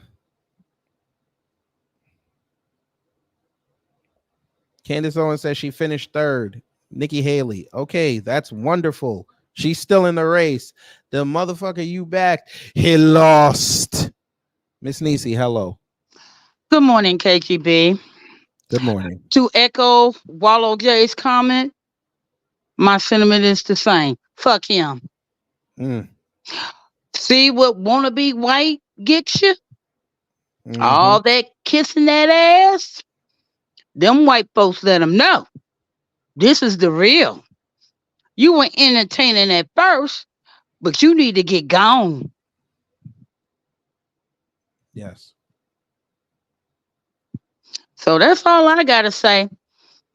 S2: Candace Owens says she finished 3rd. Nikki Haley. Okay, that's wonderful. She's still in the race. The motherfucker you backed, he lost. Miss Nisi, hello.
S16: Good morning, KGB.
S2: Good morning.
S16: To echo Wallow J's comment, my sentiment is the same. Fuck him. See what wannabe white gets you? All that kissing that ass? Them white folks let them know. This is the real. You were entertaining at first, but you need to get gone.
S2: Yes.
S16: So that's all I got to say.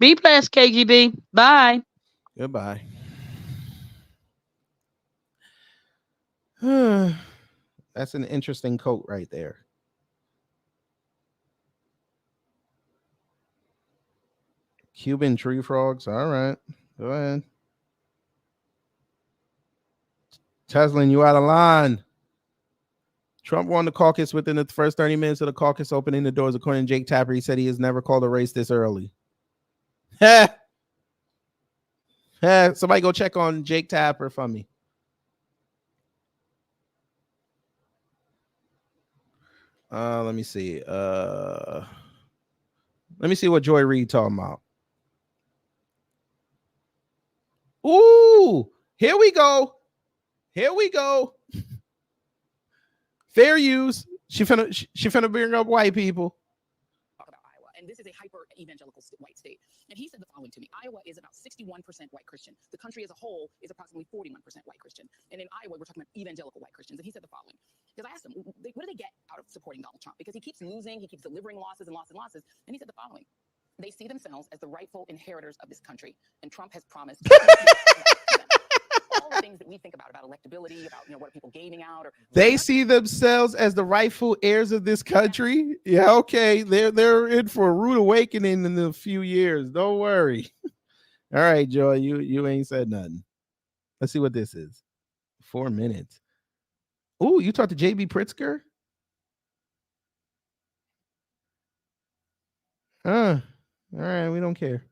S16: Be blessed, KGB. Bye.
S2: Goodbye. That's an interesting quote right there. Cuban tree frogs. All right. Go ahead. Teslin, you out of line. Trump won the caucus within the first 30 minutes of the caucus opening the doors. According to Jake Tapper, he said he has never called a race this early. Somebody go check on Jake Tapper for me. Let me see. Let me see what Joy Reid talking about. Ooh, here we go. Here we go. Fair use. She finna bring up white people.
S3: And this is a hyper evangelical white state. And he said the following to me: Iowa is about 61% white Christian. The country as a whole is approximately 41% white Christian. And in Iowa, we're talking about evangelical white Christians. And he said the following, because I asked him, what do they get out of supporting Donald Trump? Because he keeps losing, he keeps delivering losses and losses and losses. And he said the following: they see themselves as the rightful inheritors of this country, and Trump has promised all the things that we think about electability, about what are people gaming out, or
S2: they see themselves as the rightful heirs of this country. Yeah, okay. They're in for a rude awakening in a few years. Don't worry. All right, Joy, you ain't said nothing. Let's see what this is. 4 minutes. Oh, you talked to JB Pritzker? All right, we don't care.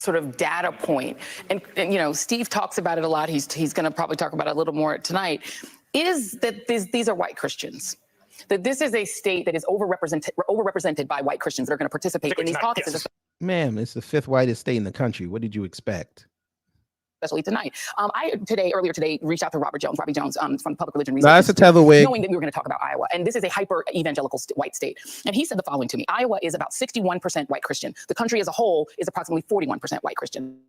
S17: Sort of data point, and Steve talks about it a lot. He's going to probably talk about it a little more tonight. Is that these are white Christians? That this is a state that is overrepresented by white Christians that are going to participate in these caucuses.
S2: Ma'am, it's the 5th whitest state in the country. What did you expect?
S17: Especially tonight. Earlier today, reached out to Robbie Jones from the Public Religion
S2: No,
S17: Research
S2: that's a
S17: Institute,
S2: tetherwig.
S17: knowing that we were going to talk about Iowa. And this is a hyper evangelical white state. And he said the following to me: Iowa is about 61% white Christian. The country as a whole is approximately 41% white Christian.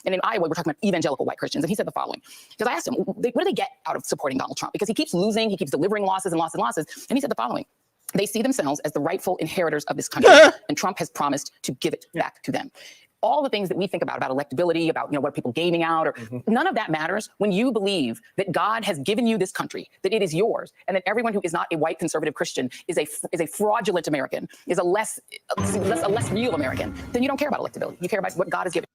S17: And in Iowa, we're talking about evangelical white Christians. And he said the following, because I asked him, what do they get out of supporting Donald Trump? Because he keeps losing, he keeps delivering losses and losses and losses. And he said the following: they see themselves as the rightful inheritors of this country, and Trump has promised to give it back to them. All the things that we think about electability, about what are people gaming out, or none of that matters when you believe that God has given you this country, that it is yours, and that everyone who is not a white conservative Christian is a fraudulent American, is a less real American. Then you don't care about electability. You care about what God has given.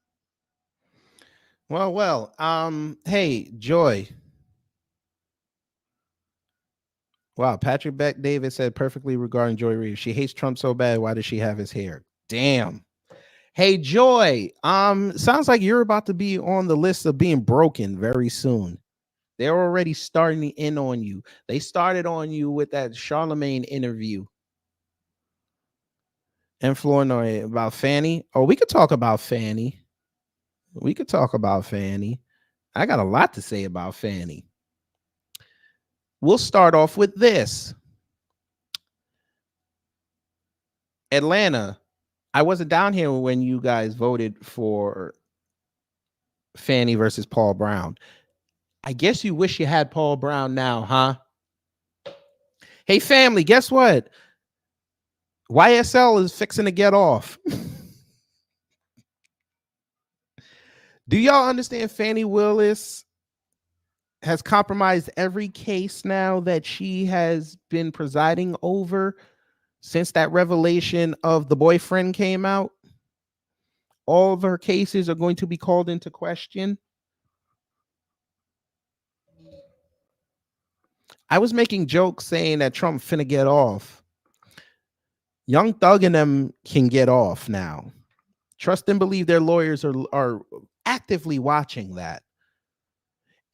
S2: Well. Hey, Joy. Wow, Patrick Beck David said perfectly regarding Joy Reid. She hates Trump so bad. Why does she have his hair? Damn. Hey, Joy. Sounds like you're about to be on the list of being broken very soon. They're already starting in on you. They started on you with that Charlemagne interview. And Flournoy about Fanny. Oh, we could talk about Fanny. I got a lot to say about Fanny. We'll start off with this. Atlanta. I wasn't down here when you guys voted for Fanny versus Paul Brown. I guess you wish you had Paul Brown now, huh? Hey, family, guess what? YSL is fixing to get off. Do y'all understand Fannie Willis has compromised every case now that she has been presiding over since that revelation of the boyfriend came out? All of her cases are going to be called into question. I was making jokes saying that Trump finna get off. Young Thug and them can get off now. Trust and believe their lawyers are actively watching that.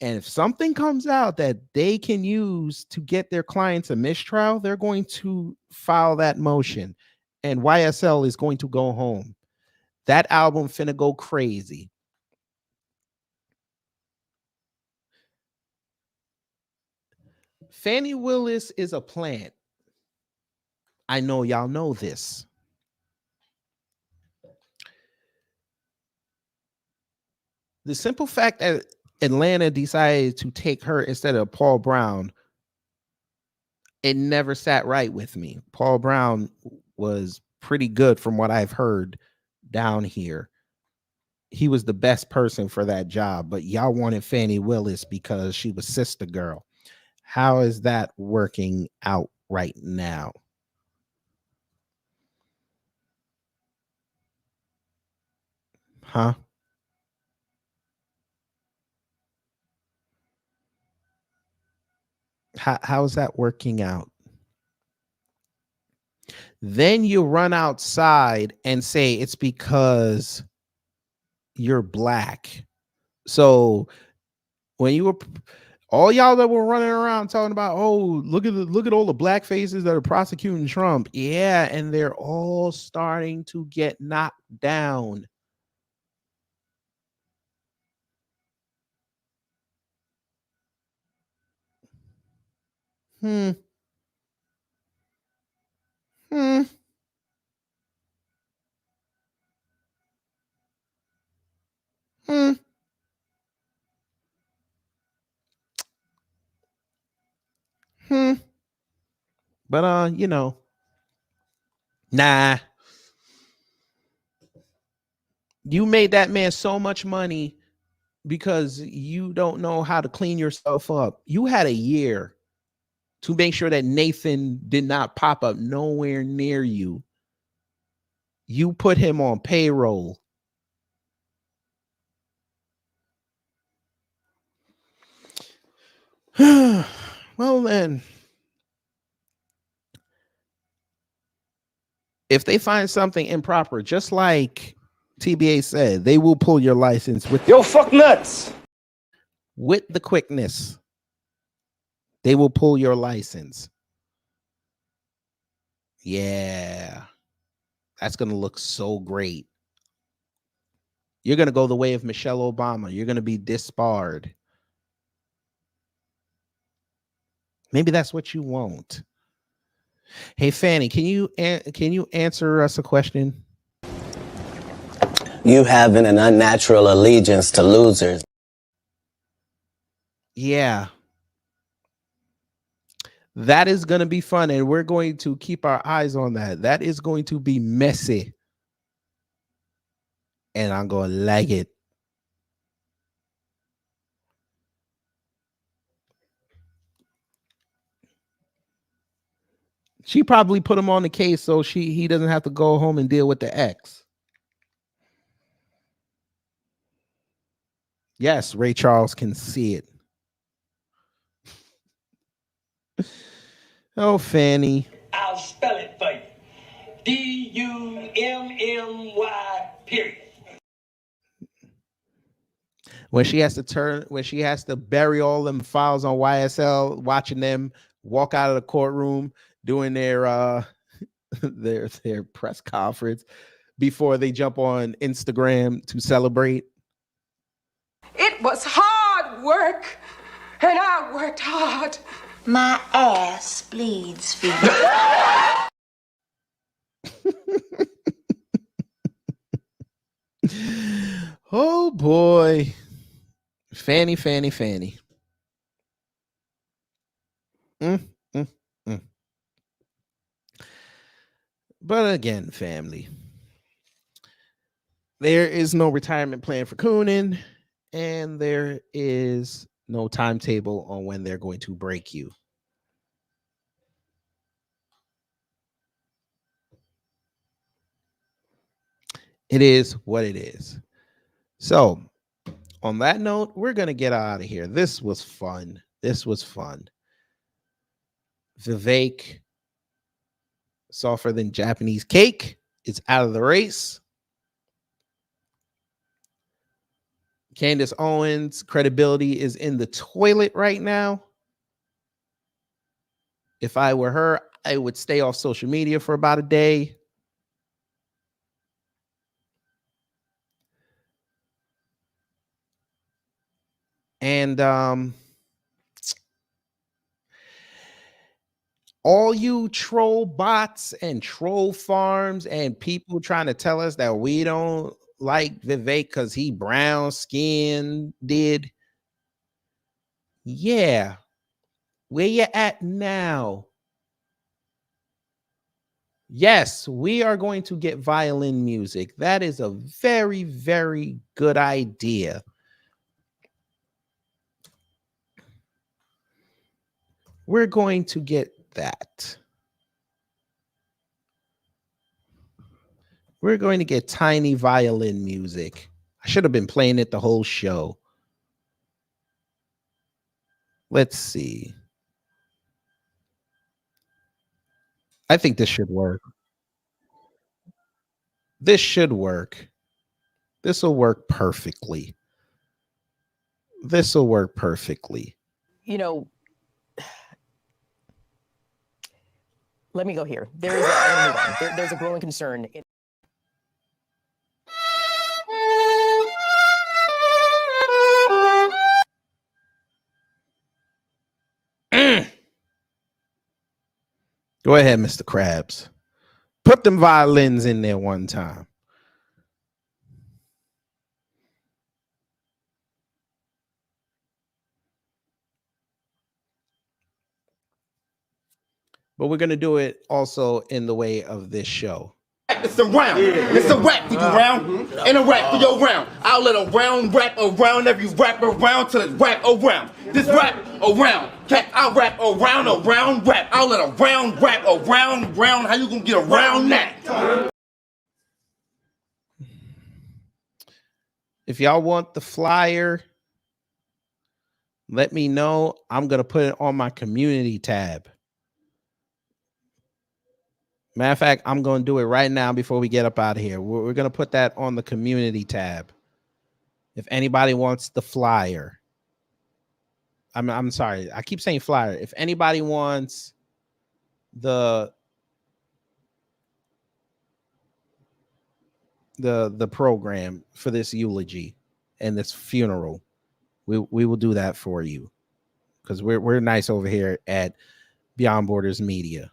S2: And if something comes out that they can use to get their clients a mistrial, they're going to file that motion. And YSL is going to go home. That album finna go crazy. Fannie Willis is a plant. I know y'all know this. The simple fact that Atlanta decided to take her instead of Paul Brown, it never sat right with me. Paul Brown was pretty good from what I've heard down here. He was the best person for that job, but y'all wanted Fannie Willis because she was sister girl. How is that working out right now? Huh? How's that working out? Then you run outside and say it's because you're black. So when you were all y'all that were running around talking about, oh, look at all the black faces that are prosecuting Trump. Yeah, and they're all starting to get knocked down. Hmm. Hmm. Hmm. Hmm. But you know, nah. You made that man so much money because you don't know how to clean yourself up. You had a year to make sure that Nathan did not pop up nowhere near you. You put him on payroll. Well, then, if they find something improper, just like TBA said, they will pull your license with fuck nuts. With the quickness. They will pull your license. Yeah. That's going to look so great. You're going to go the way of Michelle Obama. You're going to be disbarred. Maybe that's what you want. Hey, Fanny, can you answer us a question?
S18: You having an unnatural allegiance to losers.
S2: Yeah. That is going to be fun, and we're going to keep our eyes on that. That is going to be messy. And I'm going to like it. She probably put him on the case so he doesn't have to go home and deal with the ex. Yes, Ray Charles can see it. Oh, Fanny.
S4: I'll spell it for you. D-U-M-M-Y, period.
S2: When she has to bury all them files on YSL, watching them walk out of the courtroom, doing their their press conference before they jump on Instagram to celebrate.
S5: It was hard work, and I worked hard.
S6: My ass bleeds for you.
S2: Oh boy. Fanny. But again, family, there is no retirement plan for Coonan, and there is no timetable on when they're going to break you. It is what it is. So, on that note, we're going to get out of here. This was fun. Vivek, softer than Japanese cake, is out of the race. Candace Owens' credibility is in the toilet right now. If I were her, I would stay off social media for about a day. And all you troll bots and troll farms and people trying to tell us that we don't like Vivek because he brown skin did. Yeah. Where you at now? Yes, we are going to get violin music. That is a very, very good idea. We're going to get that. We're going to get tiny violin music. I should have been playing it the whole show. Let's see. I think this should work. This should work. This will work perfectly. This will work perfectly.
S19: You know, let me go here. There's a growing concern.
S2: Go ahead, Mr. Krabs. Put them violins in there one time. But we're going to do it also in the way of this show.
S20: It's a round. It's a rap for your round. And a rap for your round. I'll let a round rap around every rap around till it's rap around. This rap around. I'll rap around a round rap. I'll let a round rap around round. How you gonna get around that?
S2: If y'all want the flyer, let me know. I'm going to put it on my community tab. Matter of fact, I'm going to do it right now before we get up out of here. We're going to put that on the community tab. If anybody wants the flyer. I'm sorry. I keep saying flyer. If anybody wants the program for this eulogy and this funeral, we will do that for you, because we're nice over here at Beyond Borders Media.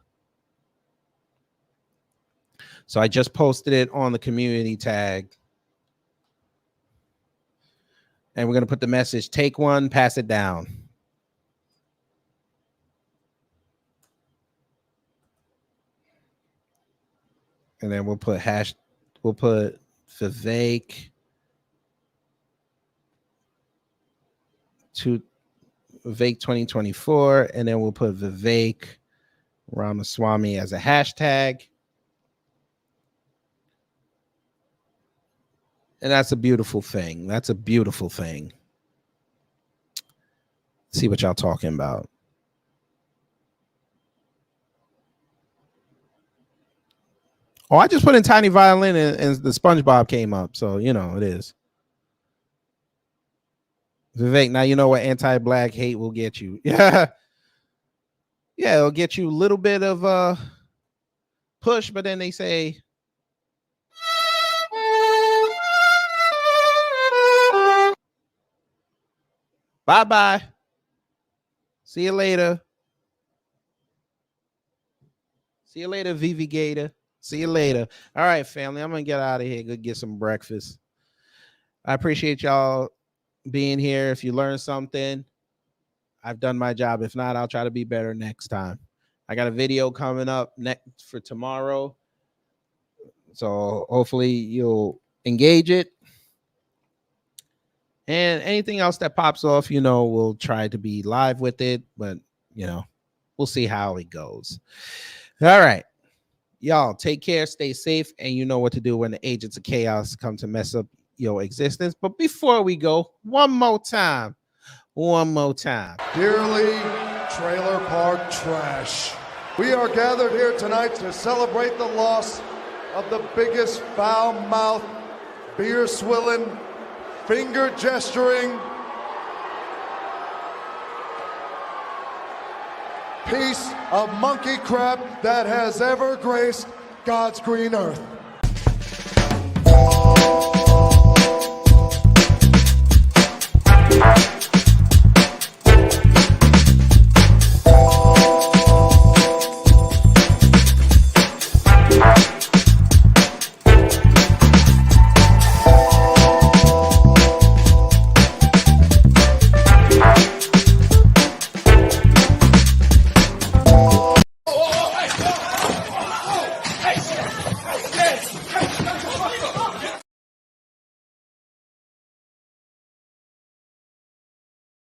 S2: So I just posted it on the community tag, and we're going to put the message: take one, pass it down. And then we'll put Vivek to Vivek 2024, and then we'll put Vivek Ramaswamy as a hashtag. And that's a beautiful thing. That's a beautiful thing. See what y'all talking about. Oh, I just put in tiny violin and the SpongeBob came up. So, you know, it is. Vivek, now you know what anti-black hate will get you. Yeah. Yeah, it'll get you a little bit of push, but then they say, bye-bye. See you later. See you later, Vivi Gator. See you later. All right, family. I'm going to get out of here. Go get some breakfast. I appreciate y'all being here. If you learned something, I've done my job. If not, I'll try to be better next time. I got a video coming up next for tomorrow. So hopefully you'll engage it. And anything else that pops off, you know, we'll try to be live with it. But, you know, we'll see how it goes. All right. Y'all take care, stay safe, and you know what to do when the agents of chaos come to mess up your existence. But before we go, one more time.
S1: Dearly trailer park trash, we are gathered here tonight to celebrate the loss of the biggest foul-mouthed, beer-swilling, finger-gesturing piece of monkey crap that has ever graced God's green earth.